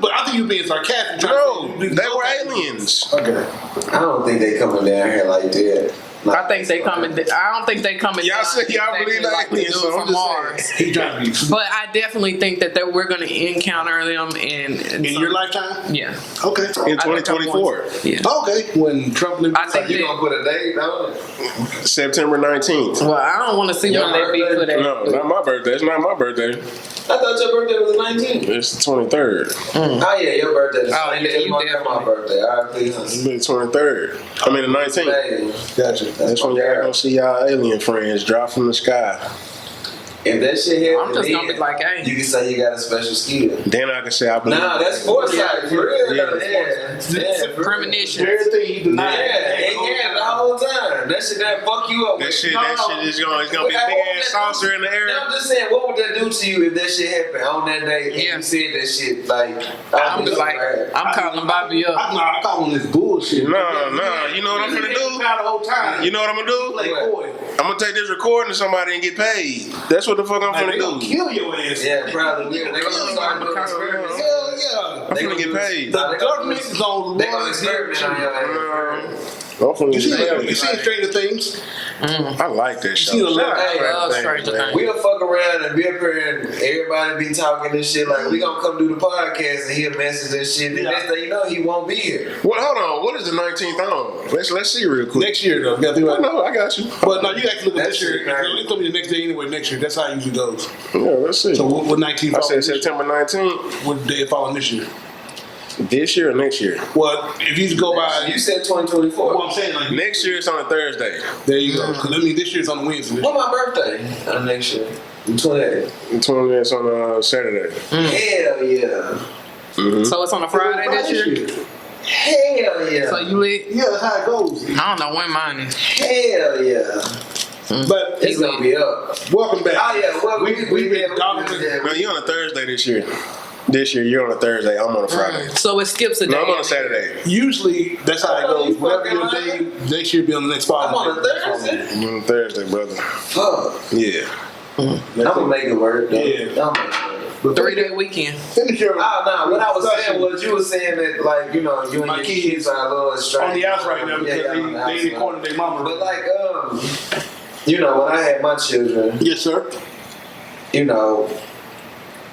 but I think you being sarcastic. No, they were aliens. Okay. I don't think they coming down here like that. I think they coming. I don't think they coming. Y'all down said y'all exactly believe the like they aliens, do so I'm from just Mars. He trying to be But I definitely think that we're going to encounter them in in your lifetime. Yeah. Okay. In 2024. Yeah. Okay. When Trump lived I think You they, gonna put a date on it? September 19th. well, I don't want to see Your when they be for that. No, not my birthday. It's not my birthday. I thought your birthday was the 19th. It's the 23rd. Oh yeah, your birthday. Oh, yeah, you my definitely. birthday. All right, please. It's the 23rd. I mean the 19th. Hey, Gotcha. That's when y'all gonna see y'all alien friends drop from the sky. if that shit happen, I'm just gonna be like, hey. you can say you got a special skill. Then I can say I believe. Nah, that's foresight for real. Yeah. though. Yeah, Premonition. Everything he denied. Yeah, the whole time. That shit that fuck you up. That with. shit is gonna it's gonna be a What big would ass that do? saucer in the air. No, I'm just saying, what would that do to you if that shit happened on that day and Yeah. you said that shit like? I'm just like, I'm calling Bobby up. I call him this bullshit. Nah. You know what I'm gonna do? The whole time. You know what I'm gonna do? Play coy. I'm gonna take this recording to somebody and get paid. That's what the fuck I'm Like, finna they gonna do. kill your ass. Yeah, probably will. They gonna start doing experiments. Hell yeah. I'm finna get paid. The government is on They gonna experiment on your ass. I'm finna You see, get paid. you see Stranger Things? I like that see show. the Shout out left. to I love Stranger Stranger Things, Things. We'll fuck around and be up here and everybody be talking this shit like we gonna come do the podcast and he'll message and shit. The next thing you know, he won't be here. Well, hold on. What is the 19th on? Let's see real quick. Next year, though. You gotta think about it. No, I got you. But no, you have to look at That this year. shit crazy. It's gonna be the next day anyway. Next year, that's how it usually goes. Yeah, let's see. So what 19th? I said September 19th. What day it falling this year? This year or next year? Well, if you go by, You said 2024. what I'm saying, like Next year it's on a Thursday. there you go. Because I mean, this year's on the Wednesday. What my birthday? Next year. The 28th. The 20th is on a Saturday. Hell yeah. So it's on a Friday this year. Hell yeah. So you lit? Yeah, that's how it goes. I don't know when mine is. Hell yeah. But It's gonna be up. welcome back. Oh yeah, well we've been talking to No, you're on a Thursday this year. This year you're on a Thursday. I'm on a Friday. So it skips a day. No, I'm on a Saturday. Usually that's how it Oh, goes. you Whatever your fucking day, next year be on the next I'm following. on a Thursday. I'm on a Thursday, brother. Fuck. Yeah. I'm gonna make it work. Though. Yeah. I'm gonna make it work. 3-day weekend. Finish your. Oh no, what I was saying discussion. was you were saying that like you know you and My your kids kids are a little estranged on the outs right now because Yeah, they on the in the outs, corner of their mama. But like you know when I had my children, yes, sir. you know.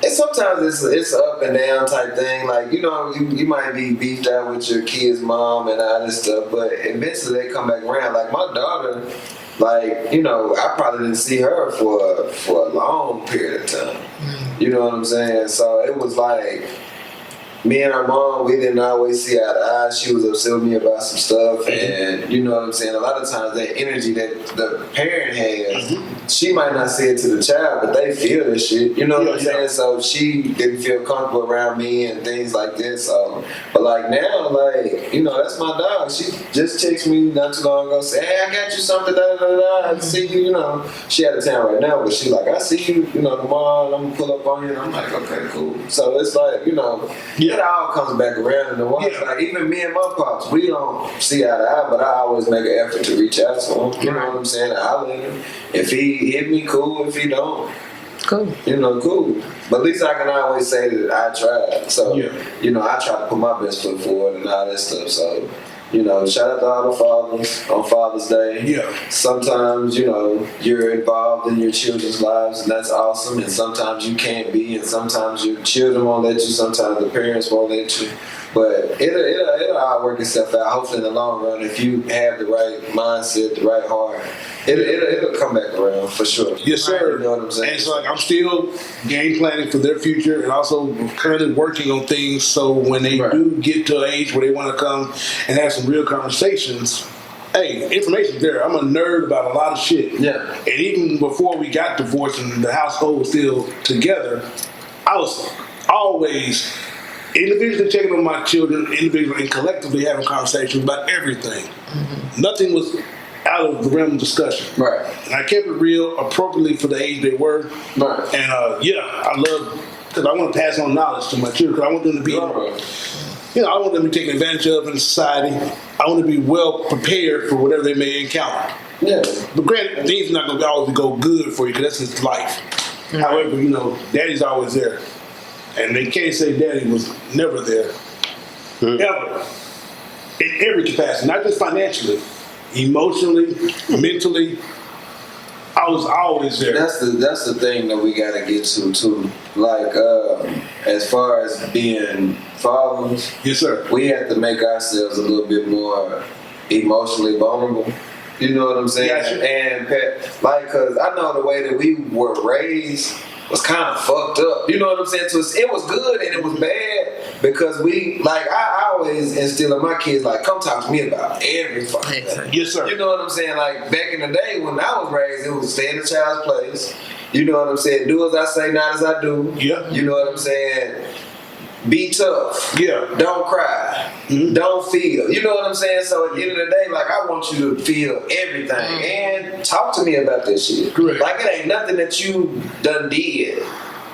And sometimes it's up and down type thing. Like, you know, you might be beefed out with your kid's mom and all this stuff, but eventually they come back around. Like my daughter, like, you know, I probably didn't see her for a long period of time. You know what I'm saying? So it was like me and her mom, we didn't always see eye to eye. She was upset with me about some stuff, and you know what I'm saying? A lot of times that energy that the parent has, she might not say it to the child, but they feel this shit. You know what I'm saying? So she didn't feel comfortable around me and things like this. So, but like now, like, you know, that's my dog. She just texted me not too long ago, say, hey, I got you something, da da da da. I see you, you know. She out of town right now, but she like, I see you, you know, tomorrow, I'm gonna pull up on you. And I'm like, okay, cool. So it's like, you know, it all comes back around in the watch. Like even me and my pops, we don't see eye to eye, but I always make an effort to reach out to him. You know what I'm saying? I'll let him. If he hit me, cool. If he don't, Cool. You know, cool. But at least I can always say that I tried. So, you know, I try to put my best foot forward and all that stuff. So, you know, shout out to all the fathers on Father's Day. Yeah. Sometimes, you know, you're involved in your children's lives, and that's awesome. And sometimes you can't be, and sometimes your children won't let you. Sometimes the parents won't let you. But it'll all work itself out. Hopefully, in the long run, if you have the right mindset, the right heart, it'll come back around for sure. Yes, sir. You know what I'm saying? And it's like I'm still game planning for their future, and also currently working on things so when they do get to an age where they want to come and have some real conversations. Hey, information's there. I'm a nerd about a lot of shit. Yeah. And even before we got divorced and the household was still together, I was always individually checking on my children, individually and collectively having conversations about everything. Mm-hmm. Nothing was out of the realm of discussion. Right. And I kept it real appropriately for the age they were. Right. And I love, because I want to pass on knowledge to my children, because I want them to be, you know, I want them to be taken advantage of in society. I want to be well prepared for whatever they may encounter. Yeah. But granted, things are not going to always go good for you, because that's just life. Mm-hmm. However, you know, daddy's always there. And they can't say daddy was never there. Ever. In every capacity, not just financially, emotionally, mentally. I was always there. That's the thing that we gotta get to too. Like as far as being fathers, Yes, sir. we have to make ourselves a little bit more emotionally vulnerable. You know what I'm saying? Gotcha. And like, cause I know the way that we were raised was kind of fucked up. You know what I'm saying? So it was good and it was bad because I always instill in my kids, like, come talk to me about every fucking thing. Yes, sir. You know what I'm saying? Like, back in the day when I was raised, it was stay in the child's place. You know what I'm saying? Do as I say, not as I do. Yeah. You know what I'm saying? Be tough. Yeah. Don't cry. Mm-hmm. Don't feel. You know what I'm saying? So at the end of the day, like, I want you to feel everything and talk to me about this shit. Correct. Like, it ain't nothing that you done did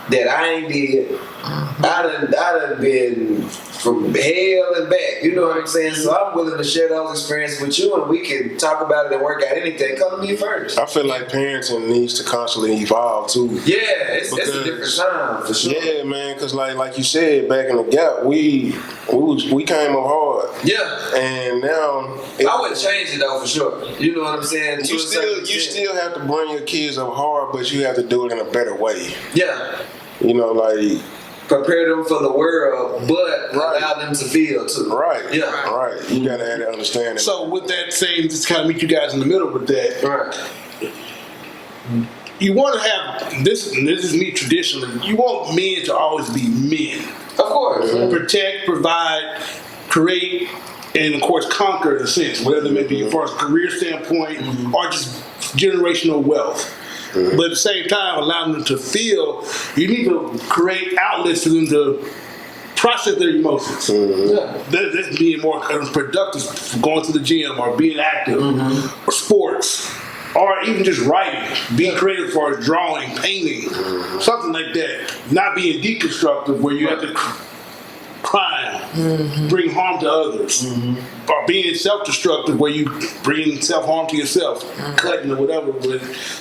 that I ain't did. I done been from hell and back. You know what I'm saying? So I'm willing to share those experiences with you, and we can talk about it and work out anything. Come to me first. I feel like parenting needs to constantly evolve too. Yeah, it's a different time for sure. Yeah, man, because like you said, back in the gap, we came up hard. Yeah, and now I wouldn't change it though for sure. You know what I'm saying? You still have to bring your kids up hard, but you have to do it in a better way. Yeah. You know, like prepare them for the world, but allow them to feel too. Right. Yeah. Right. You gotta have that understanding. So with that saying, just kind of meet you guys in the middle with that. Right. You want to have this, and this is me traditionally, you want men to always be men. Of course. Protect, provide, create, and of course conquer in a sense, whether it may be as far as career standpoint or just generational wealth. But at the same time, allowing them to feel, you need to create outlets for them to process their emotions. That's being more productive, going to the gym or being active, or sports, or even just writing, being creative for drawing, painting, something like that. Not being deconstructive where you have to crime, bring harm to others, or being self-destructive where you bring self-harm to yourself, cutting or whatever.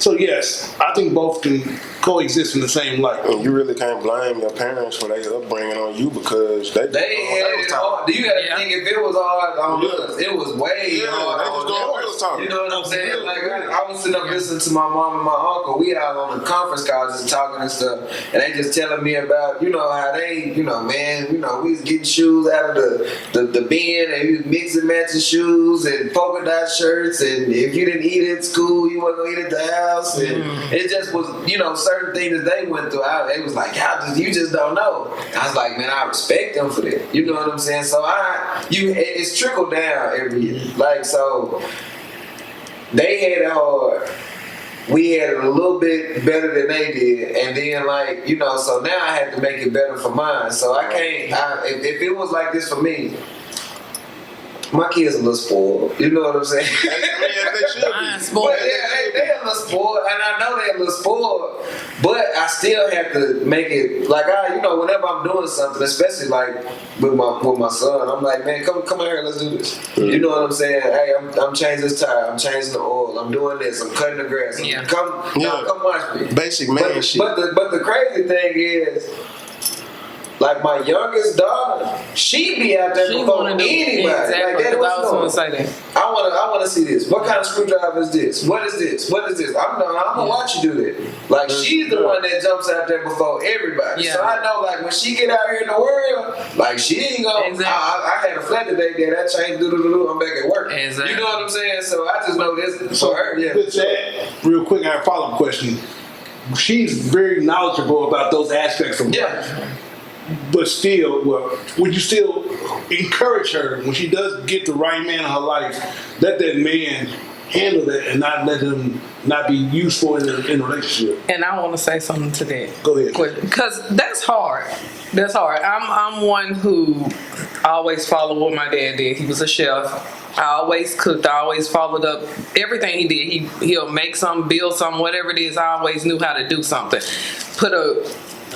So yes, I think both can coexist in the same light. And you really can't blame your parents for their upbringing on you because they had it hard. You gotta think if it was hard on us, it was way hard on them. You know what I'm saying? Like I was sitting up listening to my mom and my uncle. We out on the conference calls just talking and stuff, and they just telling me about how they we was getting shoes out of the bin and we was mixing matching shoes and polka dot shirts, and if you didn't eat at school, you wasn't gonna eat at the house, and it just was certain things that they went through. They was like, you just don't know. I was like, man, I respect them for that. You know what I'm saying? So it's trickled down every year. Like, so they had it hard. We had it a little bit better than they did, and then so now I had to make it better for mine. So I can't. If it was like this for me, My kids a little spoiled. You know what I'm saying? I mean, as they should Mine's be. spoiled. But yeah, they a little spoiled, and I know they a little spoiled. But I still have to make it like whenever I'm doing something, especially like with my son, I'm like, man, come here, let's do this. You know what I'm saying? Hey, I'm changing this tire, I'm changing the oil, I'm doing this, I'm cutting the grass. Yeah. Come watch me. Basic man shit. But the crazy thing is, like my youngest daughter, she be out there before anybody. Exactly. Like, Daddy, I was gonna say that. I wanna see this. What kind of screwdriver is this? What is this? What is this? I'm gonna watch you do that. Like she's the one that jumps out there before everybody. Yeah. So I know, like when she get out here in the world, like she ain't gonna. Exactly. I had a flat today. That changed. I'm back at work. Exactly. You know what I'm saying? So I just know this for her. Yeah. With that, real quick, I have a follow-up question. She's very knowledgeable about those aspects of life. Yeah. But still, would you still encourage her when she does get the right man in her life, let that man handle that and not let him not be useful in a relationship? And I want to say something to that. Go ahead. Because that's hard. That's hard. I'm one who always followed what my dad did. He was a chef. I always cooked. I always followed up everything he did. He'll make something, build something, whatever it is. I always knew how to do something. Put a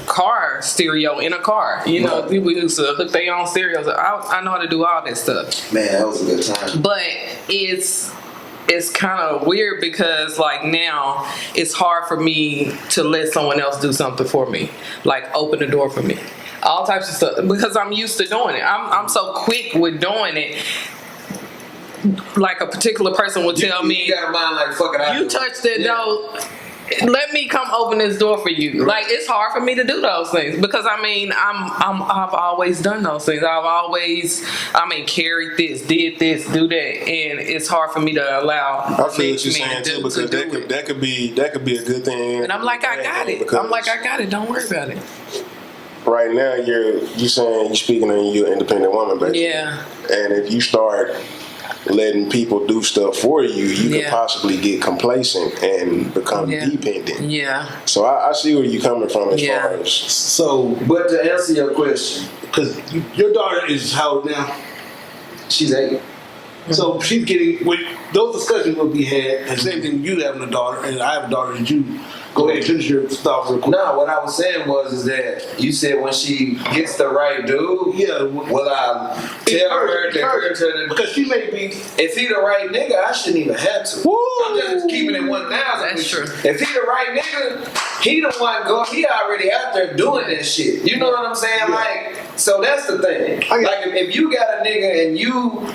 car stereo in a car. You know, people used to hook their own stereos. I know how to do all that stuff. Man, that was a good time. But it's kind of weird because like now it's hard for me to let someone else do something for me, like open the door for me, all types of stuff, because I'm used to doing it. I'm so quick with doing it. Like a particular person will tell me, you got a mind like fuck it. you touched that door. Let me come open this door for you. Like it's hard for me to do those things because I've always done those things. I've always carried this, did this, do that, and it's hard for me to allow. I feel what you're saying too, because that could be a good thing. And I'm like, I got it. Don't worry about it. Right now, you're saying you're speaking on you're an independent woman, basically. Yeah. And if you start letting people do stuff for you, you could possibly get complacent and become dependent. Yeah. So I see where you're coming from as far as. So, but to answer your question, because your daughter is how old now? she's 8. So she's getting, those discussions will be had, and same thing you having a daughter, and I have a daughter, and you go ahead and finish your thought real quick. No, what I was saying is that you said when she gets the right dude, will I tell her to encourage her to, because she may be. If he the right nigga, I shouldn't even have to. Woo! I'm just keeping it 1,000. That's true. If he the right nigga, he the one go. He already out there doing this shit. You know what I'm saying? Yeah. Like, so that's the thing. Like, if you got a nigga and you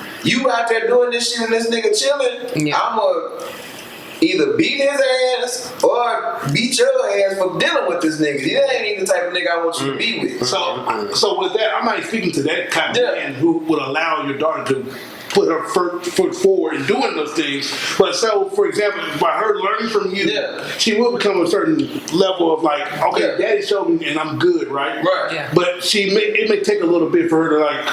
out there doing this shit and this nigga chilling, I'ma either beat his ass or beat your ass for dealing with this nigga. You ain't even the type of nigga I want you to be with. So with that, I'm not speaking to that kind of man who would allow your daughter to put her foot forward in doing those things. But so, for example, by her learning from you, she will become a certain level of like, okay, daddy showed me and I'm good, right? Right. Yeah. But it may take a little bit for her to like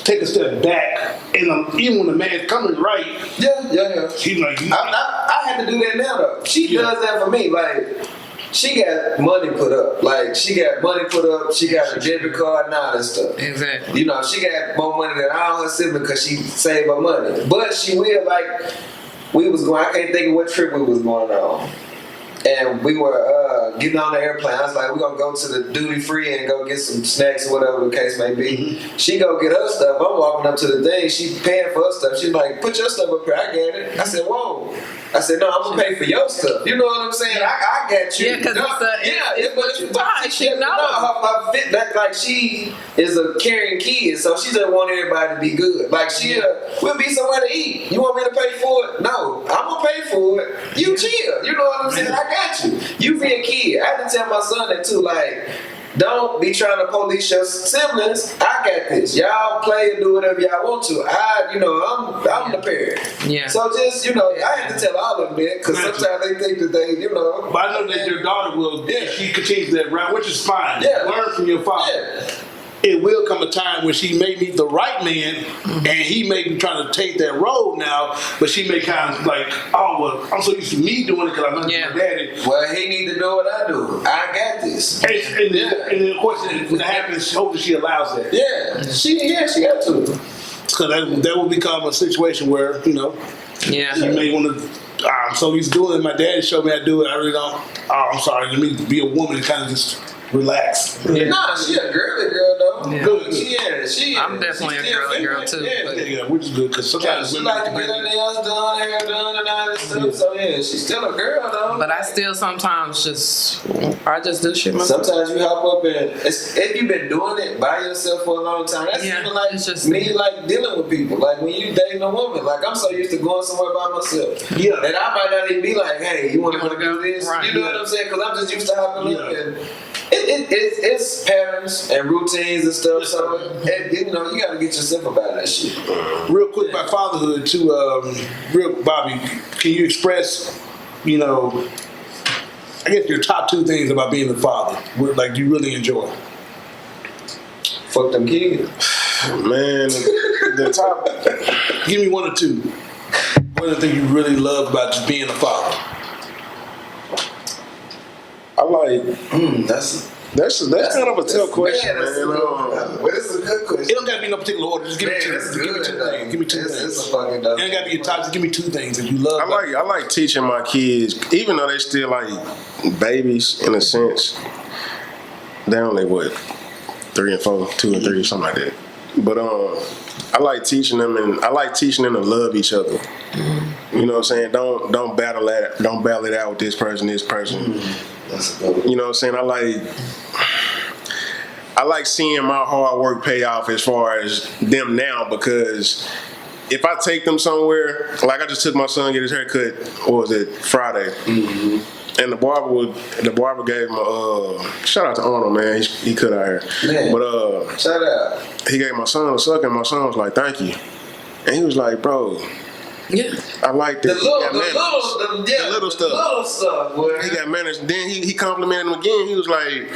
take a step back, and even when the man's coming right, she's like, I had to do that now though. She does that for me. Like, she got money put up. Like, she got money put up. She got a debit card and all that stuff. Exactly. You know, she got more money than all her siblings because she saved her money. But she will, like, I can't think of what trip we was going on. And we were getting on the airplane. I was like, we're going to go to the duty free and go get some snacks or whatever the case may be. Mm-hmm. She go get her stuff. I'm walking up to the thing. She paying for her stuff. She's like, put your stuff up here. I got it. I said, whoa. I said, no, I'm going to pay for your stuff. You know what I'm saying? I got you. Yeah, because it's what you taught. She know. Like, she is a caring kid, so she just want everybody to be good. Like, we'll be somewhere to eat. You want me to pay for it? No, I'm going to pay for it. You chill. You know what I'm saying? I got you. You be a kid. I had to tell my son that too. Like, don't be trying to police your siblings. I got this. Y'all play and do whatever y'all want to. I'm the parent. Yeah. So just, I have to tell all of them that because sometimes they think that they, But I know that your daughter will, she continues that route, which is fine. Yeah. Learn from your father. Yeah. It will come a time when she may meet the right man, and he may be trying to take that road now, but she may kind of like, oh, well, I'm so used to me doing it because I learned from my daddy. Well, he need to do what I do. I got this. And then of course, when that happens, hopefully she allows that. Yeah, she got to. Because that will become a situation where, Yeah. you may want to. I'm so used to doing it. My daddy showed me how to do it. I really don't. Oh, I'm sorry. Let me be a woman and kind of just relax. Yeah. Nah, she a girly girl though. Yeah. Good. She I'm definitely a girly girl too. Yeah, Yeah, which is good because sometimes she women like to get her nails done, hair done, and all this stuff. So yeah, she's still a girl though. But I still sometimes I just do shit myself. Sometimes you hop up and if you've been doing it by yourself for a long time, that's Yeah, even like it's just- me like dealing with people. Like when you dating a woman, like I'm so used to going somewhere by myself. Yeah. That I might not even be like, hey, you want to You wanna do go? this? Right. You know what I'm saying? Because I'm just used to hopping up Yeah. and it's patterns and routines and stuff. So you got to get yourself about that shit. Real quick about fatherhood too. Real Bobby, can you express, I guess your top 2 things about being a father, like you really enjoy? Fuck them kids. Man, the top. Give me 1 or 2. What are the things you really love about just being a father? I like. That's That's kind of a tough question, that's man. a good one. But it's a good question. It don't gotta be no particular order. Just give me 2. Man, that's Give me good, 2 though. things. Give me 2 It's things. a fucking It dope. ain't gotta be your top. Just give me 2 things that you love. I like teaching my kids, even though they still like babies in a sense. They only 3 and 4, 2 and 3, something like that. But I like teaching them, and I like teaching them to love each other. You know what I'm saying? Don't battle it out with this person. That's a good one. You know what I'm saying? I like seeing my hard work pay off as far as them now, because if I take them somewhere, like I just took my son to get his hair cut, what was it, Friday? And the barber gave him a shout out to Arnold, man. He cut our hair. Man. But Shout out. he gave my son a suck, and my son was like, "Thank you." And he was like, "Bro, Yeah. I like The this. little stuff. Little stuff, boy. He got manners. Then he complimented him again. He was like,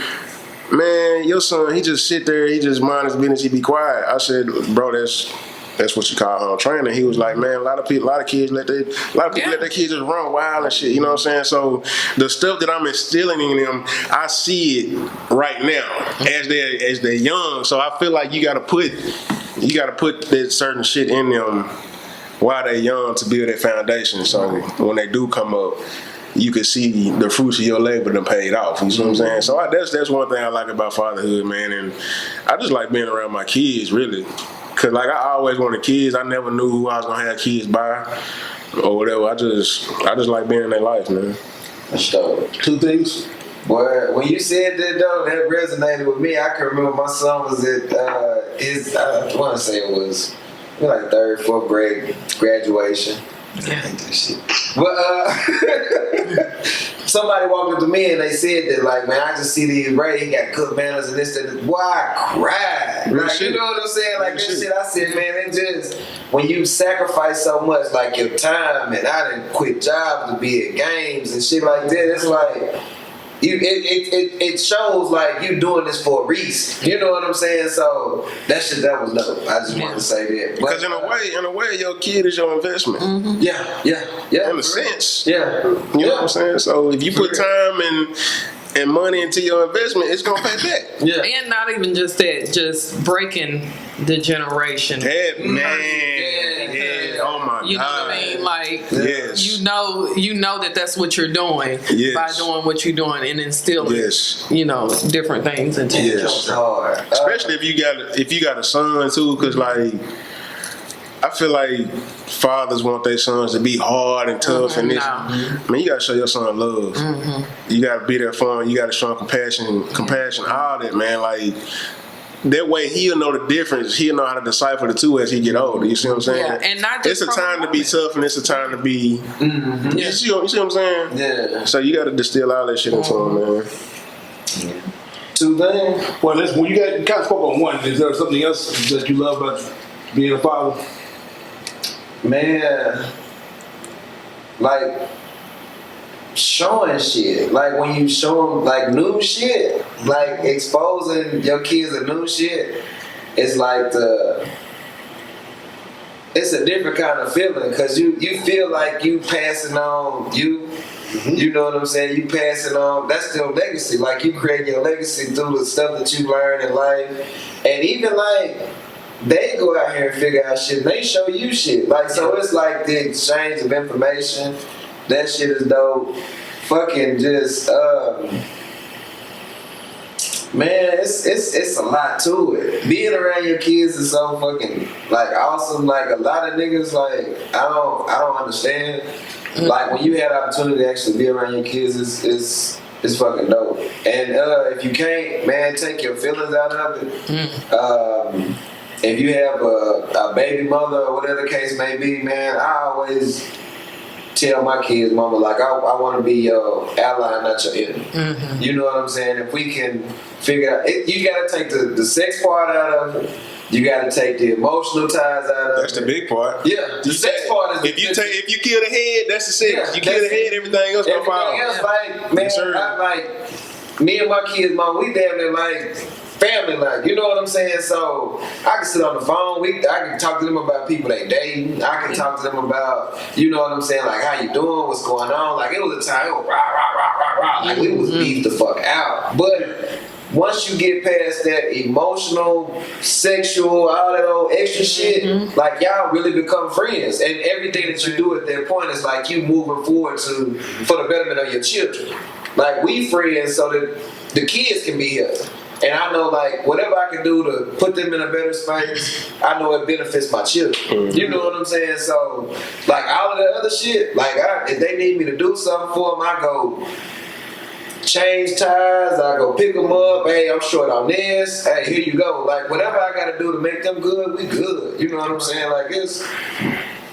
"Man, your son, he just sit there. He just mind his business. He be quiet." I said, "Bro, that's what you call home training." He was like, "Man, a lot of people let their kids just run wild and shit." You know what I'm saying? So the stuff that I'm instilling in them, I see it right now as they're young. So I feel like you got to put that certain shit in them while they're young to build their foundation. So when they do come up, you can see the fruits of your labor done paid off. You see what I'm saying? So that's one thing I like about fatherhood, man. And I just like being around my kids, really. Cause like I always wanted kids. I never knew who I was gonna have kids by or whatever. I just like being in their life, man. That's dope. 2 things. Boy, when you said that though, that resonated with me. I can remember my son was at I want to say it was like 3rd, 4th grade graduation. Yeah. But somebody walked up to me and they said that, like, man, I just see these Ray, he got good manners and this, that. Boy, I cried. Real Like, shit. you know what I'm saying? Like, Real this shit. shit, I said, man, it just, when you sacrifice so much, like your time, and I didn't quit jobs to be at games and shit like that, it's like, it shows like you doing this for a reason. You know what I'm saying? So that was dope. I just wanted to say that. Because in a way, your kid is your investment. Yeah. In a sense. Yeah. You know what I'm saying? So if you put time and money into your investment, it's gonna pay back. Yeah. And not even just that, just breaking the generation. Yeah, man. Yeah. Yeah. Oh my God. You know what I mean? Like, Yes. you know that's what you're doing Yes. by doing what you're doing and instilling, Yes. different things into your Yes. It's children. hard. Especially if you got a son too, because like I feel like fathers want their sons to be hard and tough and this. No. Man, you gotta show your son love. You gotta be there for him. You gotta show him compassion, all that, man. Like that way he'll know the difference. He'll know how to decipher the two as he get older. You see what I'm saying? Yeah, and not just it's a from time a to be woman. tough and it's a time to be. You see what I'm saying? Yeah. So you gotta distill all that shit into him, man. 2 things. Well, you kind of spoke on 1. Is there something else that you love about being a father? Man, like showing shit. Like when you show them like new shit, like exposing your kids to new shit, it's like it's a different kind of feeling because you feel like you passing on you. You know what I'm saying? You passing on, that's your legacy. Like you create your legacy through the stuff that you learn in life. And even like they go out here and figure out shit, and they show you shit. Like, so it's like the exchange of information. That shit is dope. Fucking just, man, it's a lot to it. Being around your kids is so fucking like awesome. Like a lot of niggas, like I don't understand. Like when you had the opportunity to actually be around your kids, it's fucking dope. And if you can't, man, take your feelings out of it. If you have a baby mother or whatever the case may be, man, I always tell my kids, mama, like I want to be your ally, not your enemy. You know what I'm saying? If we can figure out, you got to take the sex part out of it. You got to take the emotional ties out of it. That's the big part. Yeah, the sex part is. If you kill the head, that's the sex. Yeah, you kill the head, everything else gonna follow. Everything else, like man, I like me and my kids, mom, we damn near like family, like, you know what I'm saying? So I can sit on the phone. I can talk to them about people they dating. I can talk to them about, you know what I'm saying, like how you doing, what's going on. Like it was a time, it was rah rah rah rah rah. Like we was beat the fuck out. But once you get past that emotional, sexual, all that old extra shit, like y'all really become friends. And everything that you do at that point is like you moving forward for the betterment of your children. Like we friends so that the kids can be here. And I know, like, whatever I can do to put them in a better space, I know it benefits my children. You know what I'm saying? So, like, all of that other shit, like, if they need me to do something for them, I go change tires, I go pick them up. Hey, I'm short on this. Hey, here you go. Like, whatever I got to do to make them good, we good. You know what I'm saying? Like,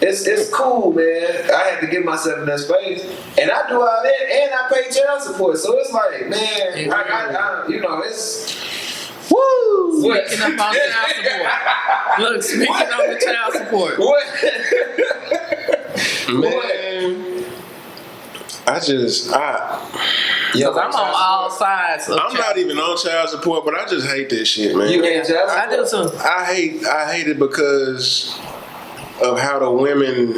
it's cool, man. I had to get myself in that space, and I do all that, and I pay child support. So it's like, man, I you know, it's woo. Speaking up on child support. Look, speaking on the child support. Man, because I'm on all sides. I'm not even on child support, but I just hate this shit, man. You hate child support? I do too. I hate it because of how the women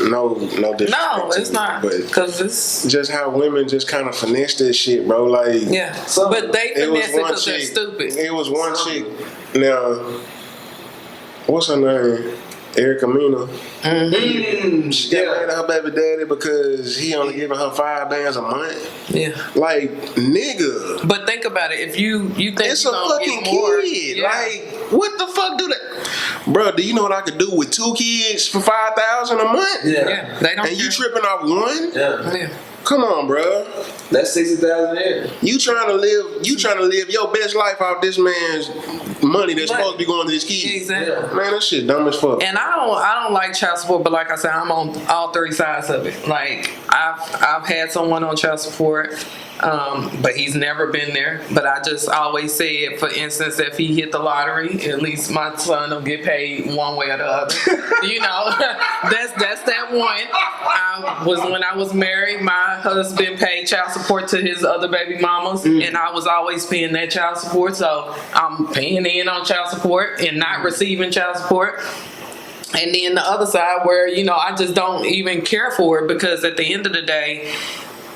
no disrespect No, it's to me, not. but Because it's just how women just kind of finesse this shit, bro. Like but they it was finesse it one because they're chick. stupid. It was one chick. Now, what's her name? Erica Mena. She got mad at her baby daddy because he only giving her $5 a month. Yeah. Like, nigga. But think about it. If you think It's you a gonna fucking get more, kid. Like, what the fuck do that? Bro, do you know what I could do with 2 kids for $5,000 a month? Yeah. They don't And you care. tripping off one? Yeah. Come on, bro. That's $60,000 a year. You trying to live your best life off this man's money that's supposed to be going to his kids. Exactly. Man, that shit dumb as fuck. And I don't like child support, but like I said, I'm on all 3 sides of it. Like I've had someone on child support, but he's never been there. But I just always said, for instance, if he hit the lottery, at least my son will get paid one way or the other. You know, that's that one. When I was married, my husband paid child support to his other baby mamas, and I was always paying that child support. So I'm paying in on child support and not receiving child support. And then the other side where, you know, I just don't even care for it, because at the end of the day,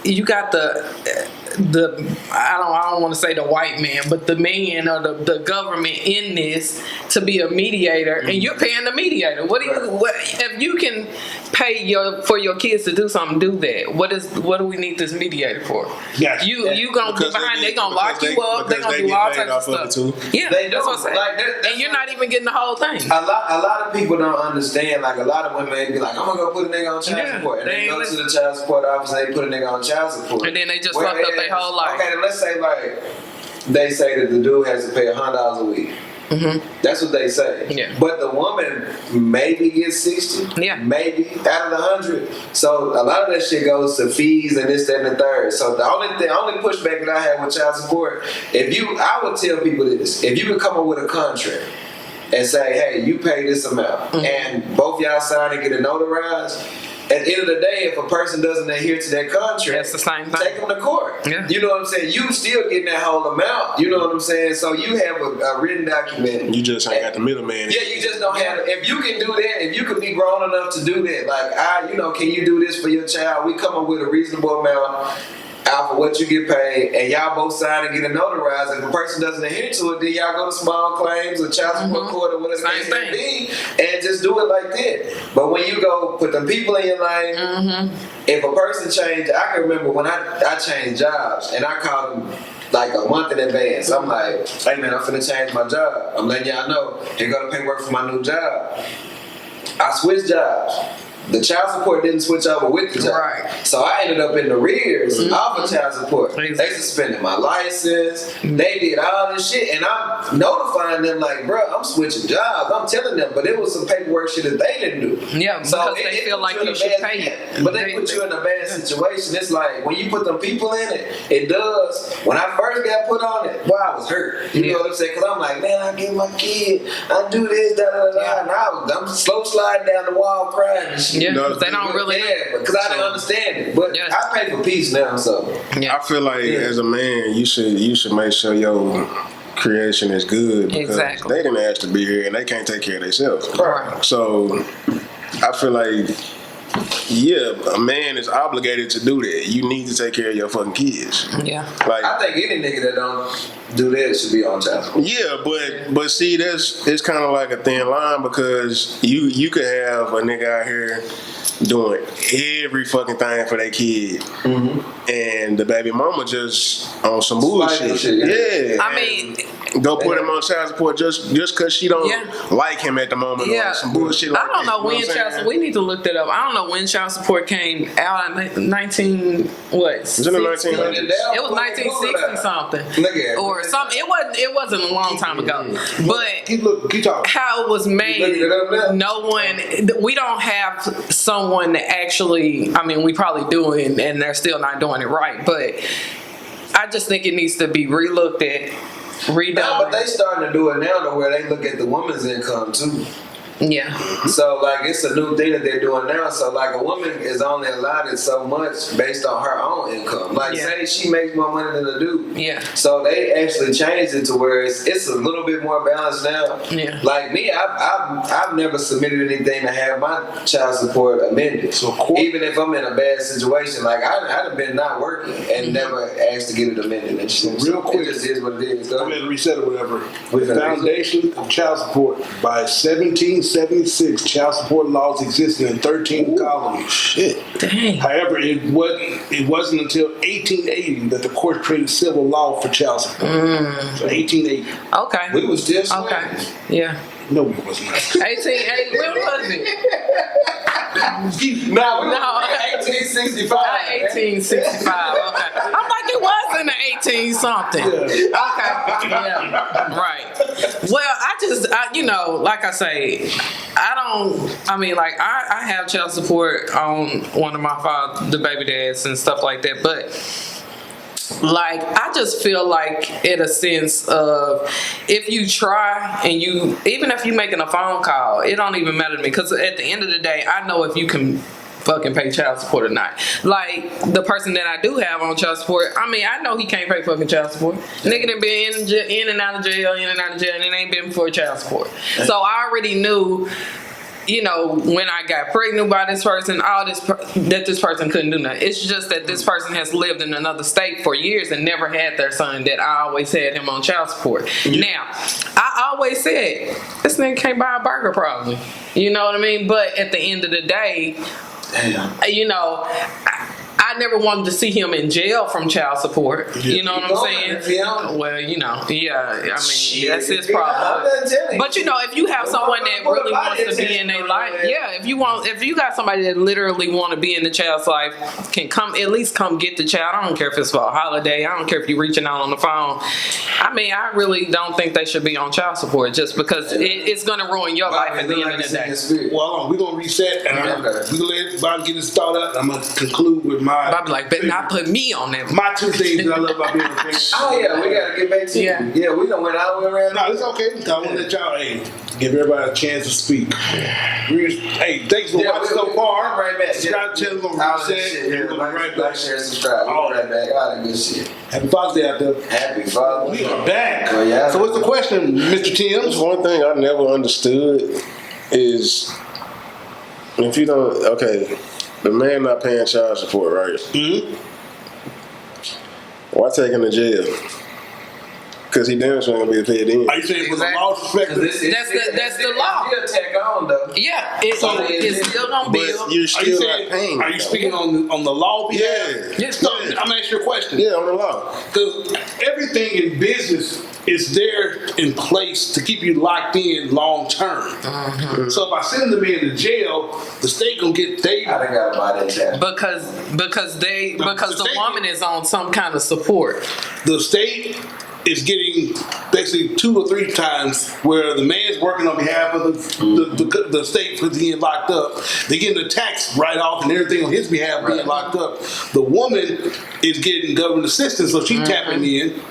you got the I don't want to say the white man, but the man or the government in this to be a mediator, and you're paying the mediator. What if you can pay for your kids to do something? Do that. What do we need this mediator for? Gotcha. You gonna be behind? They gonna lock you up. They gonna do all types of stuff. Yeah, They that's what I'm saying. like, and you're not even getting the whole thing. A lot of people don't understand. Like, a lot of women be like, I'm gonna go put a nigga on child Yeah, support, and they they ain't go to listen. the child support office and they put a nigga on child support, And then they just fucked up their whole life. Okay, then let's say like they say that the dude has to pay $100 a week. That's what they say. Yeah. But the woman maybe gets 60. Yeah. Maybe out of the 100. So a lot of that shit goes to fees and this, that, and the third. So the only pushback that I have with child support, I would tell people this: if you could come up with a contract and say, hey, you pay this amount, and both y'all sign and get it notarized. At the end of the day, if a person doesn't adhere to that contract, That's the same thing. take them to court. Yeah. You know what I'm saying? You still getting that whole amount. You know what I'm saying? So you have a written document. You just ain't got the middleman. Yeah, you just don't have. If you can do that, if you can be grown enough to do that, like can you do this for your child? We come up with a reasonable amount. out for what you get paid, and y'all both sign and get it notarized. If a person doesn't adhere to it, then y'all go to small claims or child support court or whatever Same it may thing. be, and just do it like that. But when you go put them people in your life, if a person changed, I can remember when I changed jobs, and I called them like a month in advance. I'm like, hey man, I'm finna change my job. I'm letting y'all know. Here go the paperwork for my new job. I switched jobs. The child support didn't switch over with the job. Right. So I ended up in the rears off of child support. Exactly. They suspended my license. They did all this shit. And I'm notifying them like, bro, I'm switching jobs. I'm telling them. But it was some paperwork shit that they didn't do. Yeah, because they feel like you should pay it. But they put you in a bad situation. It's like, when you put them people in it, it does. When I first got put on it, boy, I was hurt. You know what I'm saying? Because I'm like, man, I give my kid, I do this, da da da da. And I'm slow sliding down the wall crying and shit. Yeah, No, because they don't really. Yeah, because I didn't understand it. But I pay for peace now, so. Yeah. I feel like as a man, you should make sure your creation is good because Exactly. they didn't ask to be here and they can't take care of themselves. Right. So I feel like, yeah, a man is obligated to do that. You need to take care of your fucking kids. Yeah. Like, I think any nigga that don't do that should be on child support. yeah, but see, it's kind of like a thin line because you could have a nigga out here doing every fucking thing for their kid, and the baby mama just on some bullshit. Yeah, I mean, go put him on child support just because she don't like him at the moment yeah. or some bullshit like I don't know that. when You know what I'm child saying? support. We need to look that up. I don't know when child support came out. 19 what? Was it in the 1900s? It was 1960 something. Look at it. Or something. It wasn't a long time ago. But Keep talking. how it was made, looking it up now? no one, we don't have someone that actually, I mean, we probably do it and they're still not doing it right. But I just think it needs to be relooked at, redone. No, but they starting to do it now to where they look at the woman's income too. Yeah. So like it's a new thing that they're doing now. So like a woman is only allotted so much based on her own income. Like say she makes more money than a dude. Yeah. So they actually changed it to where it's a little bit more balanced now. Yeah. Like me, I've never submitted anything to have my child support amended. So even if I'm in a bad situation, like I'd have been not working and never asked to get it amended. And shit. Real quick, it just is what it is. I'm going to reset or whatever. The foundation of child support by 1776, child support laws existed in 13 colonies. Shit. Dang. However, it wasn't until 1880 that the court created civil law for child support. So 1880. Okay. We was just Okay. Yeah. No, we was not. 1880. When was it? No, we No. 1865. 1865. Okay. I'm like, it was in the 18 something. Okay. Yeah. Right. Well, like I say, I have child support on one of my the baby dads and stuff like that, but like, I just feel like in a sense of if you try and even if you're making a phone call, it don't even matter to me because at the end of the day, I know if you can fucking pay child support or not. Like the person that I do have on child support, I mean, I know he can't pay fucking child support. Nigga done been in and out of jail, and it ain't been for child support. So I already knew, when I got pregnant by this person, that this person couldn't do nothing. It's just that this person has lived in another state for years and never had their son, that I always had him on child support. Now, I always said, this nigga can't buy a burger probably. You know what I mean? But at the end of the day, I never wanted to see him in jail from child support. You know what I'm saying? Well, I mean, that's his problem. But if you have someone that really wants to be in their life, if you got somebody that literally want to be in the child's life, can at least come get the child. I don't care if it's for a holiday. I don't care if you're reaching out on the phone. I mean, I really don't think they should be on child support just because it's going to ruin your life at the end of the day. Well, we're going to reset and we're going to let Bob get his thought out. I'm going to conclude with my... I'd be like, better not put me on that. My two things that I love about being a parent. Oh yeah, we gotta get back to you. Yeah, we done went all the way around. No, it's okay. I want to let y'all give everybody a chance to speak. Hey, thanks for watching so far. Right back. Subscribe to the channel. We're going to reset. We're going to be right back. Share, subscribe. We'll be right back. All that good shit. Happy Father's Day out there. Happy Father's Day. We are back. Oh, yeah. So what's the question, Mr. Timms? One thing I never understood is if you don't, the man not paying child support, right? Mm-hmm. Why take him to jail? Because he damn sure gonna be paid in. Are you saying from the law perspective? That's the law. Still tack on though. Yeah, it's still gonna be. But you're still not paying. Are you speaking on the law behalf? Yeah. So, I'm gonna ask you a question. Yeah, on the law. Because everything in business is there in place to keep you locked in long term. So if I send the man to jail, the state gonna get they. I done got to buy that chat. Because the state- woman is on some kind of support. The state is getting basically 2 or 3 times where the man's working on behalf of the state for being locked up. They're getting the tax write-off and everything on his behalf being locked up. The woman is getting government assistance, so she's tapping in.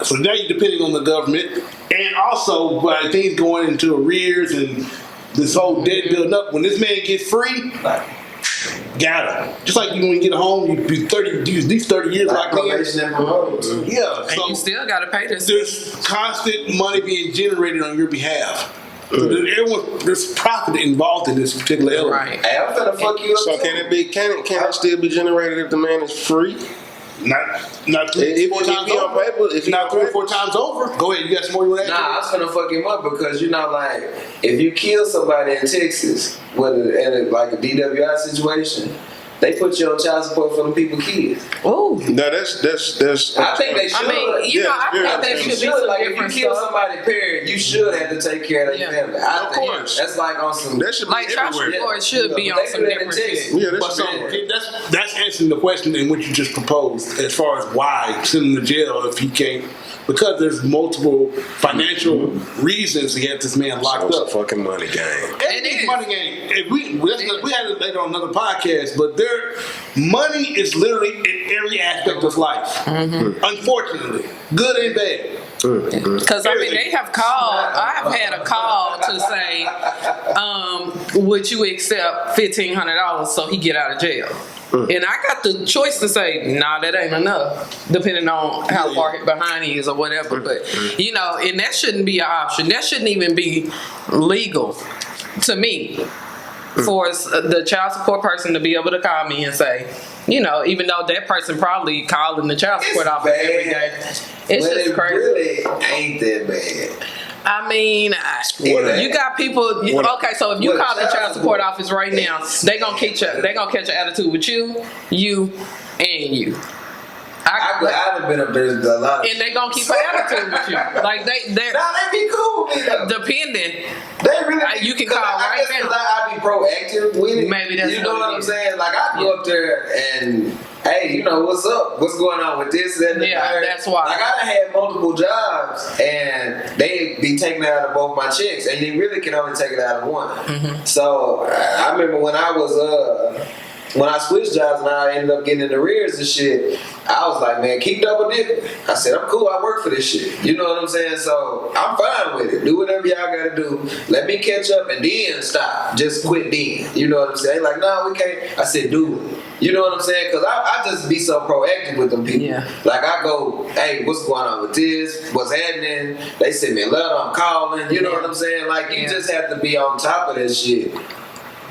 So now you're depending on the government. And also, by things going into arrears and this whole debt building up, when this man gets free, got him. Just like when you get home, you do 30 these 30 years Like like probation and parole too. yeah. And So you still gotta pay this. there's constant money being generated on your behalf. There's profit involved in this particular element. Right. Hey, I'm finna fuck you up. So too. can it still be generated if the man is free? Not 3 If 4 he times on over. paper, if he Not on 3 or paper. 4 times over. Go ahead. You got some more you want to Nah, I was finna fuck him up because like if you kill somebody in Texas, whether in like a DWI situation, they put you on child support for them people kids. Ooh. No, that's. I think they should. I mean, you Yeah, know, I it's very think there understandable. should be some like if you different kill stuff. somebody, period, you should have to take care of their Yeah. family. I Of think course. that's like on some. That should be Like child everywhere. support should be But on they some do that in different Texas. shit. Yeah, that But should so be. that's answering the question in which you just proposed as far as why send him to jail if he can't, because there's multiple financial reasons to get this man locked It's a up. fucking money game. Everything's is. money game. If we had it later on another podcast, but money is literally in every aspect of life. Unfortunately, good and bad. Because I mean, they have called. I have had a call to say, "Would you accept $1,500 so he get out of jail?" And I got the choice to say, "Nah, that ain't enough," depending on how far behind he is or whatever. But you know, and that shouldn't be an option. That shouldn't even be legal to me. For the child support person to be able to call me and say, you know, even though that person probably calling the child support office every day, it's but just it crazy. really ain't that bad. I mean, you got people. Okay, so if you call the child support office right now, they gonna catch an attitude with you, and you. I'd have been up there a lot. And they gonna keep an attitude with you. Like they're Nah, they be cool with me though. dependent. They really. You can 'cause call I right guess now. 'cause I be proactive with it. Maybe that's you know what what it I'm is. saying. Like I go up there and hey, you know what's up? What's going on with this and the Yeah, third? that's why. Like I done had multiple jobs and they be taking it out of both my checks, and you really can only take it out of one. Mm-hmm. So I remember when I was when I switched jobs and I ended up getting in arrears and shit, I was like, man, keep double dipping. I said, I'm cool, I work for this shit. You know what I'm saying? So I'm fine with it. Do whatever y'all gotta do. Let me catch up and then stop. Just quit then. You know what I'm saying? Like, no, we can't. I said, do it. You know what I'm saying? Because I just be so proactive with them people. Yeah. Like, I go, hey, what's going on with this? What's happening? They send me a letter, I'm calling. You know what I'm saying? Like, you just have to be on top of this shit.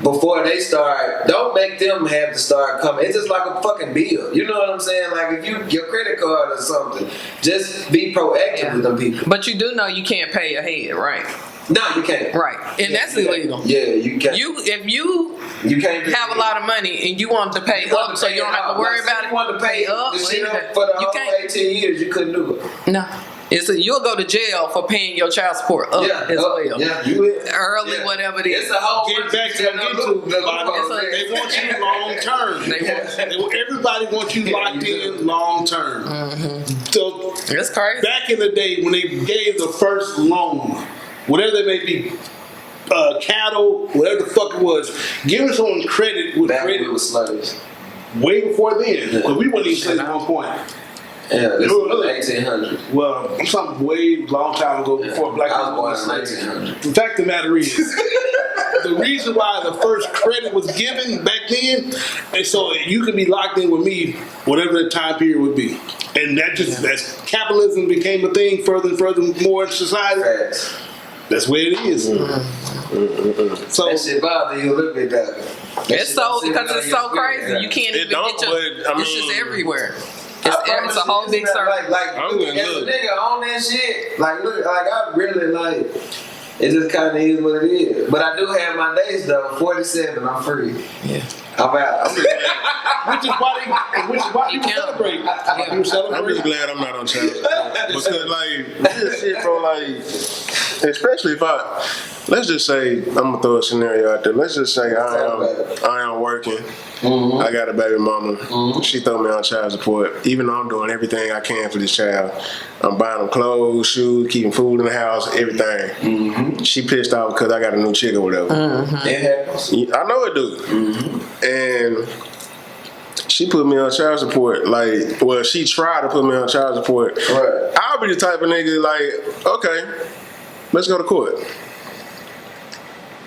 Before they start, don't make them have to start coming. It's just like a fucking bill. You know what I'm saying? Like if your credit card or something, just be proactive with them people. But you do know you can't pay ahead, right? No, you can't. Right, and that's illegal. Yeah, you can't. If you can't have a lot of money and you want to pay up, so you don't have to worry about it. You want to pay up the shit either. up for the You whole can't. 18 years. You couldn't do it. No, you'll go to jail for paying your child support up as well. Yeah, you Early, whatever it is. It's a whole. Get back to they want you long term. Everybody wants you locked in long term. So It's crazy. back in the day when they gave the first loan, whatever they may be, cattle, whatever the fuck it was, giving someone credit with Back when credit we was slaves. way before then. Because we weren't even slaves at one point. Yeah, this was 1800. Well, I'm talking way long time ago before black I people were was born in slaves. 1900. The fact of the matter is, the reason why the first credit was given back then, and so you could be locked in with me, whatever the time period would be. And that just, as capitalism became a thing further and further more in society, Facts. that's where it is. So, That shit bother you a little bit, though. It's so because it's so crazy. You can't It even don't, get your. but, I It's just mean, everywhere. It's a whole big circle. Like I'm look, gonna as a look. nigga on that shit, like look, like I really like. It just kind of is what it is. But I do have my days though. 47, I'm free. Yeah. I'm out. Which is why you celebrate. You I'm celebrate. just glad I'm not on child support. Because, like, real shit, bro, like, especially if let's just say, I'm gonna throw a scenario out there. Let's just say I am working. Mm-hmm. I got a baby mama. She throw me on child support. Even though I'm doing everything I can for this child, I'm buying them clothes, shoes, keeping food in the house, everything. Mm-hmm. She pissed off because I got a new chick or whatever. It happens. I know it do. And she put me on child support. Like, well, she tried to put me on child support. Right. I'll be the type of nigga like, okay, let's go to court.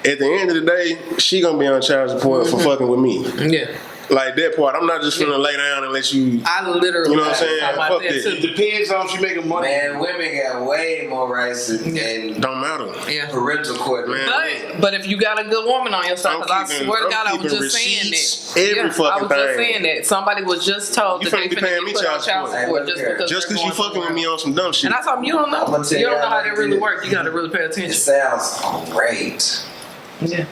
At the end of the day, she gonna be on child support for fucking with me. Yeah. Like that part, I'm not just gonna lay down and let you. I literally. You know what I'm saying? talking about Fuck that it. too. It depends on if she making money. Man, women got way more rights than Don't matter. Yeah. parental court. Man. But if you got a good woman on your side, because I swear to God, I was just saying receipts, that. every I fucking was just thing. saying that. Somebody was just told You that finna they be paying me put on child child support. support just because Just because you fucking with me on some dumb shit. And I told him, you don't know. I'ma tell You don't you know how how that it really is. works. You got to really pay It attention. sounds great. Yeah.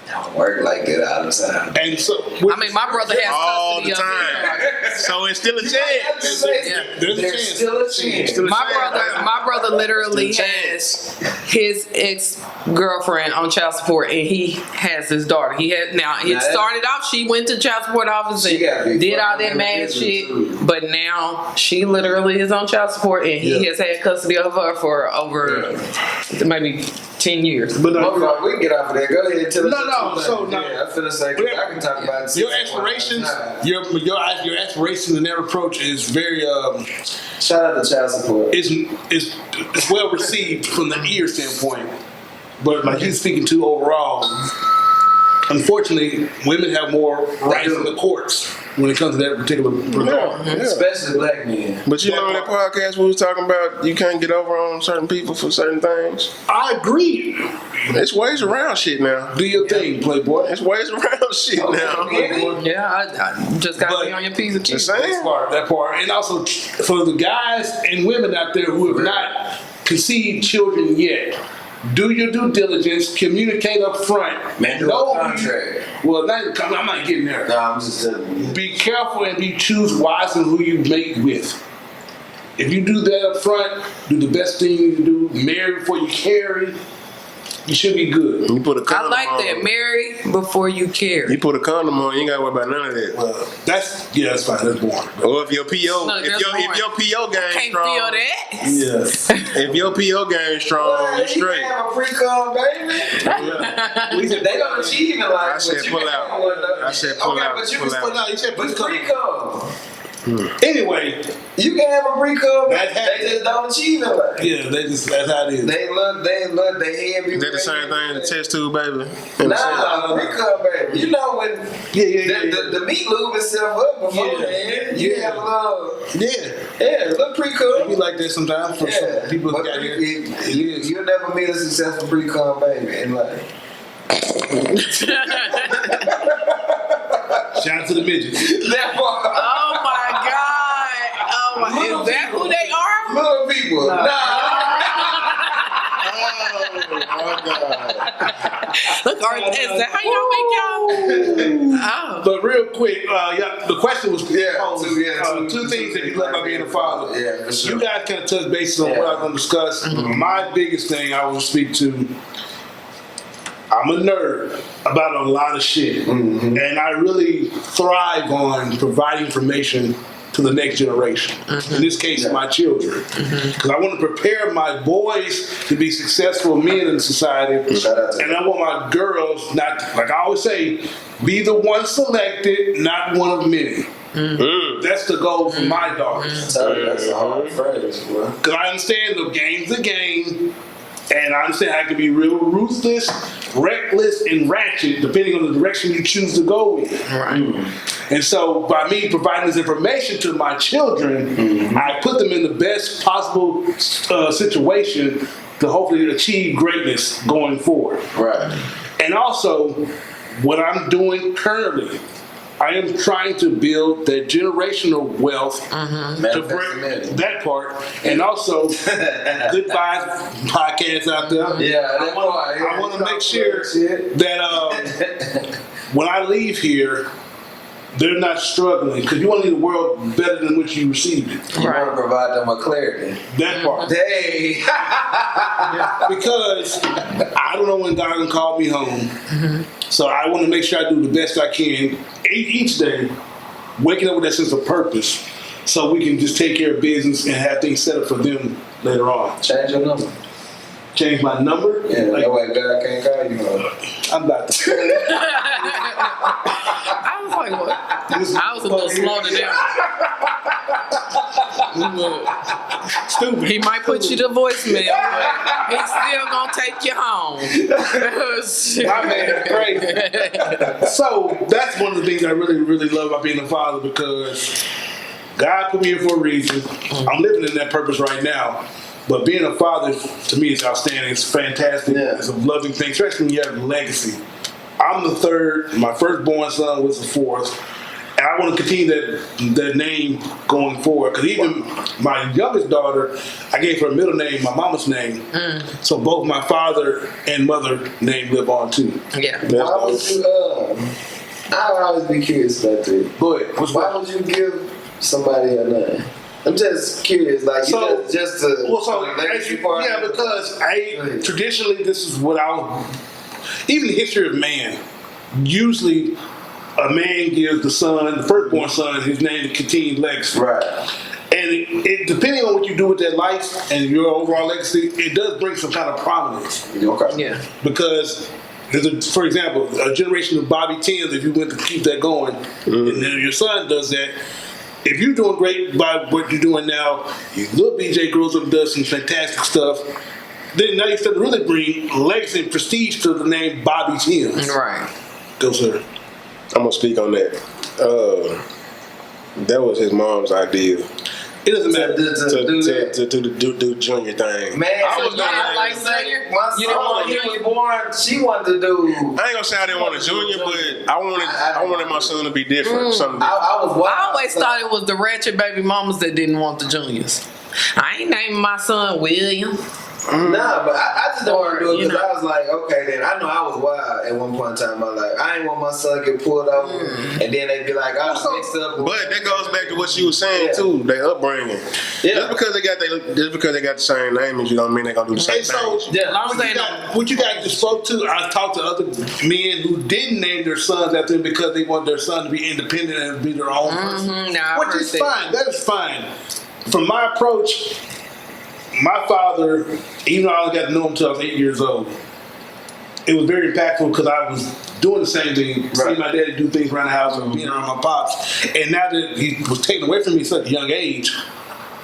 Don't work like that all the time. And so, I mean, my brother has all custody the of time. it. So it's still a chance. there's a There's chance. still a chance. Still a chance. My brother literally Still a has his ex-girlfriend on child support, and he has his daughter. It started off, she went to child support office She gotta be and did all fucking that mad individual, shit, too. but now she literally is on child support, and he has had custody of her for over maybe 10 years. But Motherfucker, we can get off of that. Go ahead and tell us. No. I'm finna say, 'cause I can talk about it. your aspirations, your aspirations and their approach is very Shout out to child support. is well received from the ear standpoint. But like he's speaking to overall, unfortunately, women have more rights in the courts when it comes to that particular regard. Yeah. Especially black men. But you know in that podcast we was talking about you can't get over on certain people for certain things. I agree. There's ways around shit now. Do your thing, Playboy. There's ways around shit now. Yeah, I just got to be on your P's and Q's. Just saying. That part. And also for the guys and women out there who have not conceived children yet, do your due diligence, communicate up front. Man, do a contract. Well, I'm not getting there. No, I'm just telling you. Be careful and be choose wisely who you mate with. If you do that up front, do the best thing you can do. Marry before you carry. You should be good. You put a I condom like on. that. Marry before you carry. You put a condom on, you ain't gotta worry about none of that. That's fine. That's boring. Or if your PO, No, if that's your PO game Can't strong, feel that. Yes. if your PO game strong, you You straight. can have a pre-cum, baby. They don't achieve in life. I said pull out. I said pull out. But you Pull can out. still You said But pre-cum. pre-cum. Anyway, You can have a pre-cum. That happens. They just don't achieve in life. yeah, that's how it is. They look, they head be Is that the same thing as the test tube, baby? Nah, pre-cum, baby. You know when Yeah. the meat lube itself up before, man. You have a little, Yeah. little pre-cum. It be like that sometimes for some people But that got here. you'll never meet a successful pre-cum baby in life. Shout out to the midgets. That part. Oh my God. Oh my. Is that who they are? Little people. Look, is that how y'all make y'all? Oh. But real quick, the question was two two things that you love about being a father. Yeah, for sure. You guys kind of touch bases on what I was going to discuss. My biggest thing I will speak to, I'm a nerd about a lot of shit. And I really thrive on providing information to the next generation. In this case, my children. Because I want to prepare my boys to be successful men in society. Shout out to And I want my girls not, like I always say, be the one selected, not one of many. That's the goal for my daughters. That's a hard phrase, bro. Because I understand the game's the game, and I understand how it can be real ruthless, reckless, and ratchet, depending on the direction you choose to go in. Right. And so, by me providing this information to my children, I put them in the best possible situation to hopefully achieve greatness going forward. Right. And also, what I'm doing currently, I am trying to build that generational wealth to bring that part, and also good vibes podcasts out there. Yeah, I want to make sure that when I leave here, they're not struggling, because you want to leave the world better than what you received it. You want to provide them with clarity. That part. Hey. Because I don't know when God can call me home. So I want to make sure I do the best I can each day, waking up with that sense of purpose, so we can just take care of business and have things set up for them later on. Change your number. Change my number? Yeah, like, that way God can't call you home. I'm about to. I was like, what? I was a little slow to that. Stupid. He might put you to voicemail, but he's still gonna take you home. My man, crazy. So that's one of the things I really, really love about being a father, because God put me here for a reason. I'm living in that purpose right now. But being a father, to me, is outstanding. It's fantastic. Yeah. It's a loving thing, especially when you have a legacy. I'm the third. My firstborn son was the fourth. And I want to continue that name going forward. Because even my youngest daughter, I gave her a middle name, my mama's name. So both my father and mother name live on too. Yeah. Why would you, I would always be curious about that. But Why would you give somebody a name? I'm just curious, like, you just to legacy part. Yeah, because traditionally, this is what even the history of man, usually a man gives the firstborn son, his name to continue legacy. Right. And it depending on what you do with that life and your overall legacy, it does bring some kind of prominence. Okay. Yeah. Because for example, a generation of Bobby Tins, if you went to keep that going, and then your son does that. If you're doing great by what you're doing now, your little BJ grows up and does some fantastic stuff, then now you start to really bring legacy and prestige to the name Bobby Tins. Right. Go, sir. I'm gonna speak on that. That was his mom's idea It doesn't matter. to do junior thing. Man, I was not like junior. My You son, didn't want when he junior? was born, she wanted to do. I ain't gonna say I didn't want a junior, but I wanted my son to be different. Something I different. was wild. I always thought it was the ratchet baby mamas that didn't want the juniors. I ain't naming my son William. Nah, but I just don't want to do it You because know. I was like, okay, then I know I was wild at one point in time in my life. I ain't want my son to get pulled over, and then they'd be like, oh, mixed up. But that goes back to what you were saying too, their upbringing. Yeah. Just because they got the same name, you don't mean they're gonna do the same And so, thing. Yeah. Long as they know. what you guys just spoke to, I talked to other men who didn't name their sons after them because they want their son to be independent and be their own person. Nah, I've Which heard is that. fine. That is fine. From my approach, my father, even though I only got to know him until I was 8 years old, it was very impactful because I was doing the same thing, seeing my daddy do things around the house and being around my pops. And now that he was taken away from me at such a young age,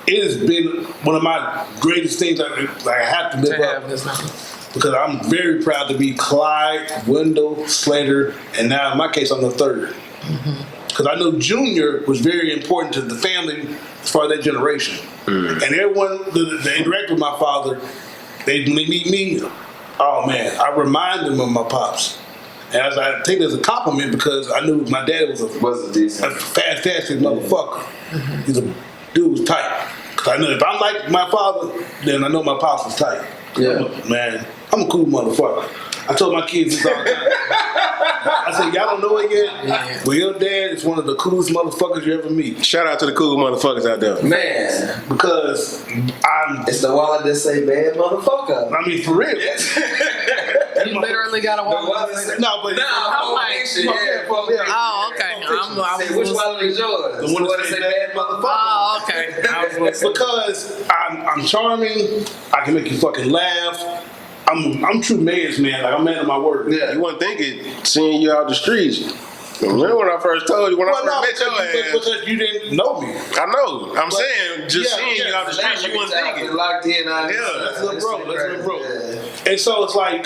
it has been one of my greatest things that I have to live To up. have this number. Because I'm very proud to be Clyde, Wendell, Slater, and now in my case, I'm the third. Because I know Junior was very important to the family as far as that generation. And everyone that interact with my father, when they meet me, oh man, I remind them of my pops. And I take it as a compliment because I knew my dad was a decent. fantastic motherfucker. He's a dude was tight. Because I know if I'm like my father, then I know my pops was tight. Yeah. Man, I'm a cool motherfucker. I told my kids this all the time. I said, y'all don't know it yet? Yeah. Well, your dad is one of the coolest motherfuckers you ever meet. Shout out to the cool motherfuckers out there. Man, Because it's the wallet that say bad motherfucker. I mean, for real. You literally got to walk. No, but I'm like, oh, okay. Say, which wallet is yours? The one that that say say bad motherfucker. Oh, okay. I was gonna say- because I'm charming, I can make you fucking laugh. I'm true man's man. Like I'm man of my word. Yeah. You wouldn't think it seeing you out the streets. Remember when I first told you, when I first met your ass? Because you didn't know me. I know. I'm saying, just yeah, seeing you out the streets, you wouldn't think it. Locked in. That's little bro. That's little bro. And so it's like,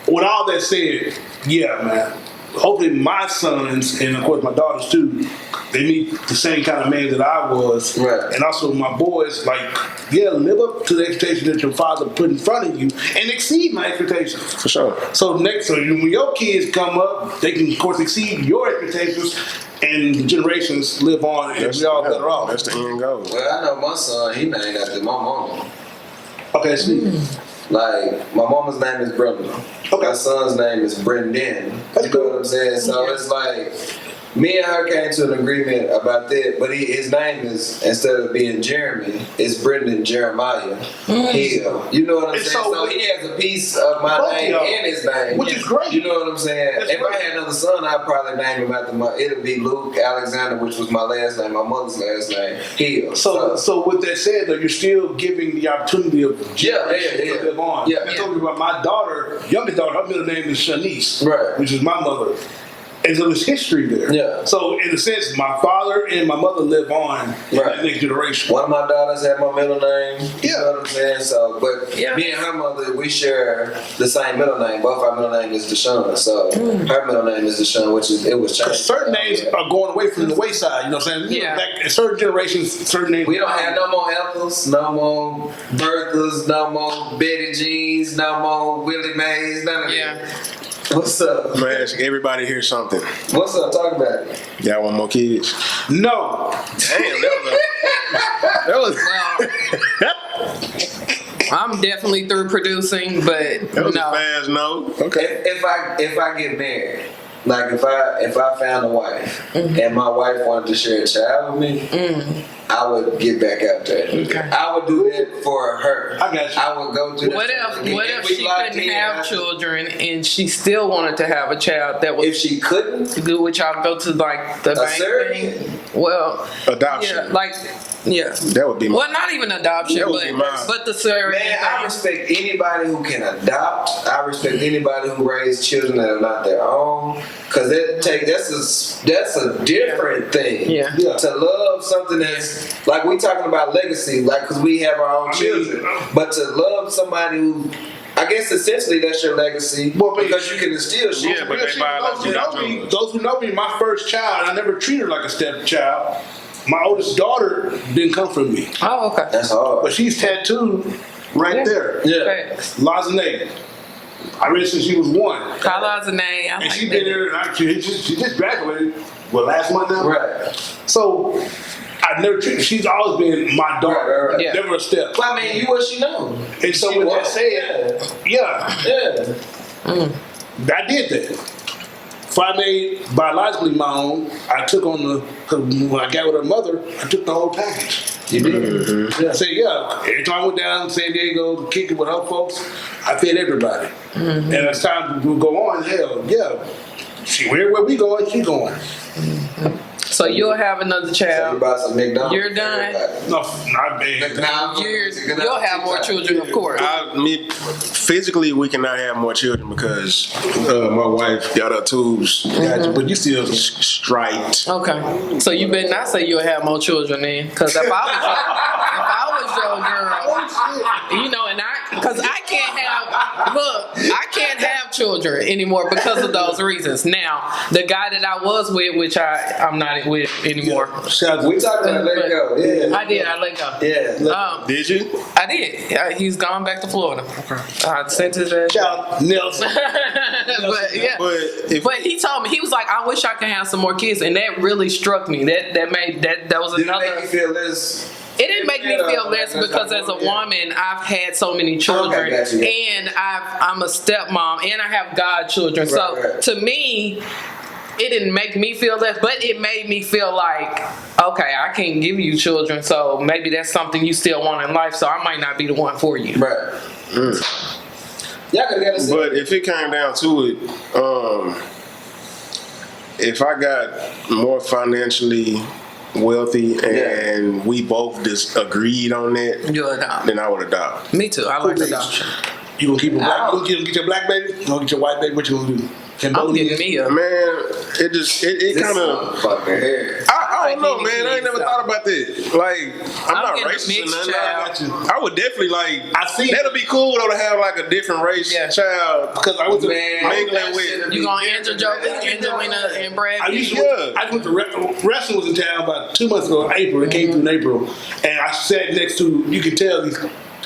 with all that said, yeah, man. Hopefully my sons, and of course my daughters too, they meet the same kind of man that I was. Right. And also my boys, like, live up to the expectation that your father put in front of you and exceed my expectations. For sure. So when your kids come up, they can of course exceed your expectations and the generations live on and we all better off. That's the end goal. Well, I know my son, he named after my mama. Okay, sweet. Like, my mama's name is Brenda. Okay. My son's name is Brendan. That's You know cool. what I'm saying? So it's like, me and her came to an agreement about that, but his name is, instead of being Jeremy, it's Brendan Jeremiah Hill. You know what I'm And saying? so So he has a piece of my both name of y'all, and his name. which is great. You know what I'm saying? That's If great. I had another son, I'd probably name him after it'd be Luke Alexander, which was my last name, my mother's last name, Hill. So with that said, though, you're still giving the opportunity of generations yeah. to live on. Yeah. I told you about my daughter, youngest daughter, her middle name is Shanice, Right. which is my mother. And so there's history there. Yeah. So in a sense, my father and my mother live on in Right. the next generation. One of my daughters had my middle name. You Yeah. know what I'm saying? So, but Yeah. me and her mother, we share the same middle name. Both our middle name is Deshaun. So her middle name is Deshaun, which is it was changed. Because certain names are going away from the wayside. You know what I'm saying? You know, Yeah. back in certain generations, certain names. We don't have no more Ethels, no more Berthas, no more Betty Jeans, no more Willie Mays, none of Yeah. that. What's up? I'm gonna ask everybody here something. What's up? Talk about it. Y'all want more kids? No. Damn, that was I'm definitely through producing, but that was no. a fast no. Okay. If I get married, like if I found a wife and my wife wanted to share a child with me, I would get back out there. Okay. I would do that for her. I got you. I would go to. What if she couldn't have children and she still wanted to have a child that was If she couldn't, good? Would y'all go to like the bank surrogate? thing? Well, Adoption. yeah, like yeah. That would be my. Well, not even adoption, That would be mine. but the surrogate man, I thing. respect anybody who can adopt. I respect anybody who raise children that are not their own, because that's a different thing. Yeah. Yeah. To love something that's like we talking about legacy, like because we have our own children, but to love somebody who, I guess essentially that's your legacy, Well, because you can instill shit. Yeah, but Real they shit, biological those who know me, my first child, I never treated her like a stepchild. My oldest daughter didn't come from me, Oh, okay. That's hard. but she's tattooed right Yeah. there. Yeah. Facts. Lazane. I read since she was 1. Kyla's a name. I And like she that. been there, and she just graduated, last month now? Right. So, I never treated, she's always been my daughter, Right. Yeah. never a step. Well, I mean, you what she know. And so She with that was. said, yeah, Yeah. I did that. If I made biologically my own, I took on cause when I got with her mother, I took the whole package. You did. I said, yeah, every time I went down to San Diego to kick it with her folks, I fed everybody. And as time would go on, hell, yeah, she where we going, she going. So you'll have another So you child. buy some McDonald's. You're done. No, not big. Nah, You'll have more children, of course. Physically, we cannot have more children because my wife got her tubes Gotcha, but you still. striped. Okay. So you better not say you'll have more children then, because if I was your girl, you know, and because I can't have children anymore because of those reasons. Now, the guy that I was with, which I'm not with anymore. We talking about let it go. Yeah. I let go. Yeah. Did you? I did. He's gone back to Florida. I sent his ass. Shout Nelson. But yeah. But he told me, he was like, I wish I could have some more kids, and that really struck me. That was Did it another. make you feel less? It didn't make me feel less because as a woman, I've had so many children, Okay, gotcha. and I'm a stepmom, and I have godchildren. So Right. to me, it didn't make me feel less, but it made me feel like, okay, I can't give you children, so maybe that's something you still want in life. So I might not be the one for you. Right. Y'all could get us. But if it came down to it, if I got more financially wealthy and we both just agreed on that, You'll adopt. then I would adopt. Me too. I like adoption. You gonna keep a black? You gonna get your black baby? You gonna get your white baby? What you gonna do? Can I'm both getting me a. Man, it kind of. Fucking hair. I don't know, Like man. I ain't never thought about that. Like, I'm not getting a racist mixed or nothing. child. I would definitely like. I see. That'll be cool though to have like a different race child. Because I was mingling with. You gonna Angelina and Brad I Pitt? used to. I went to wrestling was in town about 2 months ago in April. It came through in April, and I sat next to. You could tell these.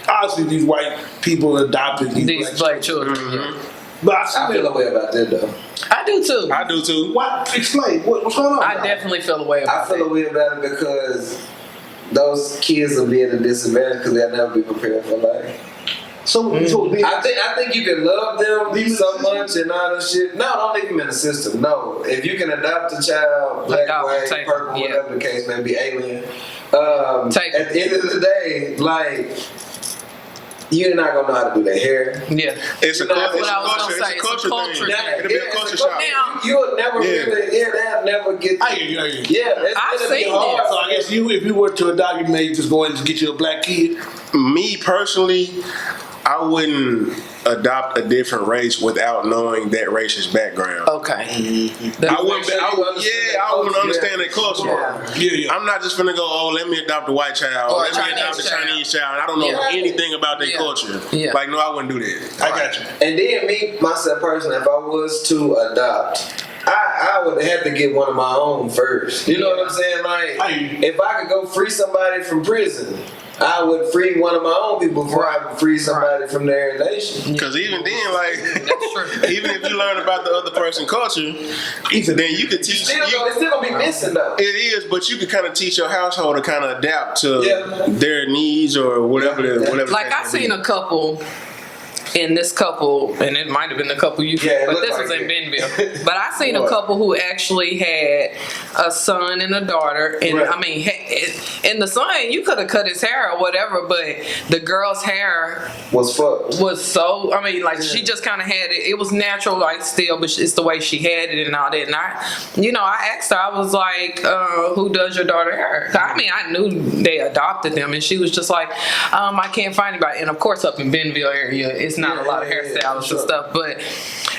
Obviously, these white people adopted These black children. But I feel a way about that though. I do too. I do too. What? Explain. What's going on? I definitely feel a way about I feel a way about it because those kids will be at a disadvantage because they'll never be prepared for life. So I think you can love them so much and all that shit. No, don't leave them in the system. No, if you can adopt a child, black, white, purple, whatever the case may be, alien. At the end of the day, like. You're not gonna know how to do their hair. Yeah, it's a culture. It's a culture thing. It'll be a culture shock. Now, you'll never really. They'll never get. I hear you. Yeah, I've seen it. So I guess if you were to adopt, you may just go in and get you a black kid. Me personally, I wouldn't adopt a different race without knowing that race's background. Okay. I wouldn't understand their culture. Yeah. I'm not just gonna go, oh, let me adopt a white child, or let me adopt a Chinese child. I don't know anything about their culture. Yeah. Like, no, I wouldn't do that. I got you. And then me, myself personally, if I was to adopt, I would have to get one of my own first. You know what I'm saying? Like, if I could go free somebody from prison, I would free one of my own people before I would free somebody from their nation. Because even then, like, even if you learn about the other person's culture, then you could teach. It's still gonna be missing though. It is, but you could kind of teach your household to kind of adapt to their needs or whatever. Like I seen a couple. And this couple, and it might have been the couple you said, but this was in Bentonville. But I seen a couple who actually had a son and a daughter, and I mean, and the son, you could have cut his hair or whatever, but the girl's hair was fucked. Was so, I mean, like she just kind of had it. It was natural, like still, but it's the way she had it and all that. And I asked her, I was like, "Who does your daughter hair?" I mean, I knew they adopted them, and she was just like, "I can't find anybody." And of course, up in Bentonville area, it's not a lot of hairstylists and stuff, but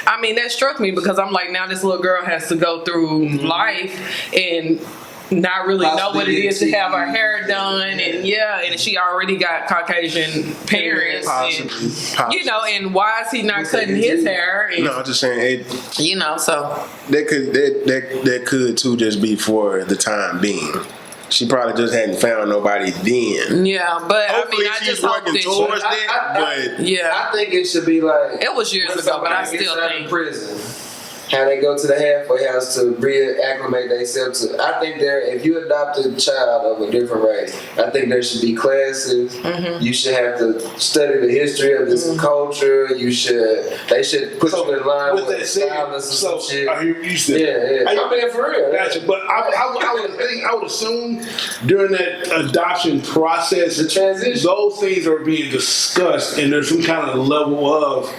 I mean that struck me because I'm like, now this little girl has to go through life and not really know what it is to have her hair done, and she already got Caucasian parents, and and why is he not cutting his hair? And, no, I'm just saying so that could too just be for the time being. She probably just hadn't found nobody then. Yeah, but hopefully I she's working towards that. I think it should be like it was years ago, but I still think prison. How they go to the halfway house to reacclimate themselves to. I think if you adopt a child of a different race, I think there should be classes. Mm-hmm. You should have to study the history of this culture. They should put you in line with the stylists and some shit. I hear you said. I mean, for real. Gotcha. But I would assume during that adoption process, the transition, those things are being discussed, and there's some kind of level of.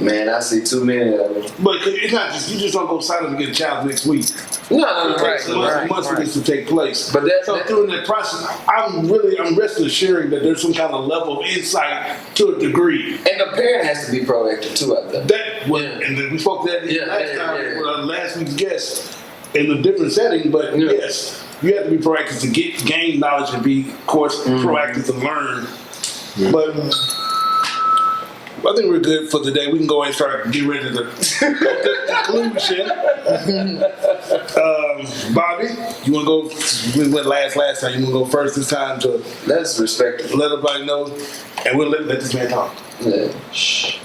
Man, I see too many of them. But it's not just you just don't go sign up to get a child next week. No, it takes months for this to take place. But during that process, I'm resting assuring that there's some kind of level of insight to a degree. And the parent has to be proactive too, I think. And then we spoke to that last time with last week's guest in a different setting. But yes, you have to be proactive to gain knowledge and be, of course, proactive to learn. But. I think we're good for today. We can go ahead and start getting ready to the conclusion. Bobby, you want to go? We went last time. You want to go first this time to let's respect it. Let everybody know, and we'll let this man talk. Yeah. Shh.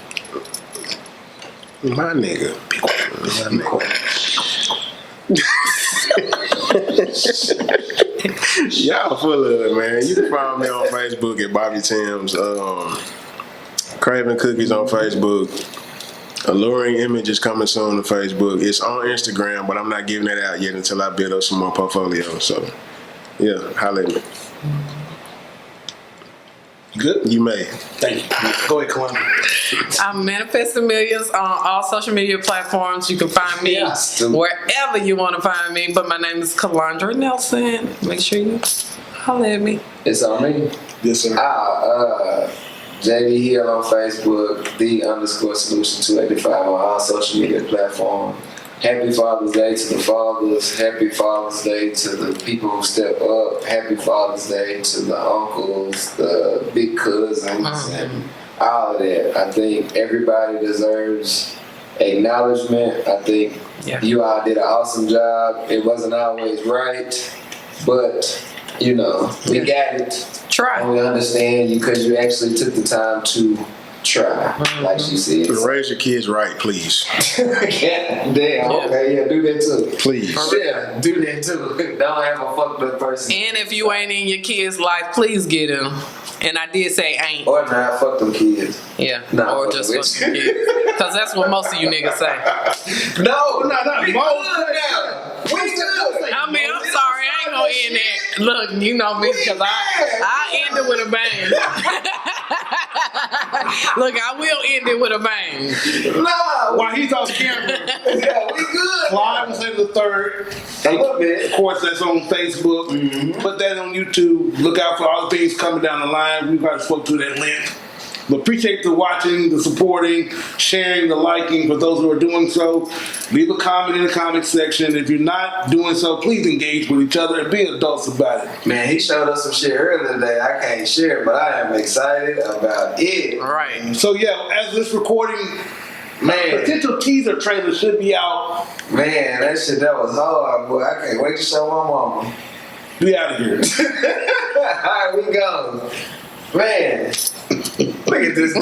My nigga. Y'all full of it, man. You can find me on Facebook at Bobby Timms. Craving Cookies on Facebook. Alluring Images coming soon to Facebook. It's on Instagram, but I'm not giving that out yet until I build up some more portfolio. So, yeah, holla at me. Good? You may. Thank you. Go ahead, Columbia. I'm Manifesting Millions on all social media platforms. You can find me wherever you want to find me, but my name is Calandra Nelson. Make sure you holla at me. It's on me. Yes, sir. JD Hill on Facebook, _Solution 285 on all social media platforms. Happy Father's Day to the fathers. Happy Father's Day to the people who step up. Happy Father's Day to the uncles, the big cousins, and all of that. I think everybody deserves acknowledgement. I think you all did an awesome job. It wasn't always right, but you know, we got it. Try. And we understand you because you actually took the time to try, like she said. Raise your kids right, please. Damn, okay, yeah, do that too. Please. Yeah, do that too. Don't have a fucked up person. And if you ain't in your kid's life, please get him. And I did say ain't. Or not, fuck them kids. Yeah. Nah, or fuck just them fuck your kids. Because that's what most of you niggas say. No, not we most. good now. We good. I mean, I'm sorry, I ain't gonna end that. Look, you know me, because I end it with a bang. Look, I will end it with a bang. Nah, While he's on camera, yeah, we good. Clive was in the third. A little bit. Of course, that's on Facebook. Put that on YouTube. Look out for all the things coming down the line. We've got to spoke through that link. But appreciate the watching, the supporting, sharing, the liking for those who are doing so. Leave a comment in the comment section. If you're not doing so, please engage with each other and be adults about it. Man, he showed us some shit earlier today. I can't share it, but I am excited about it. Right. So yeah, as this recording, Man, potential teaser trailer should be out. man, that was hard, boy. I can't wait to show my mama. We out of here. All right, we go. Man, look at this.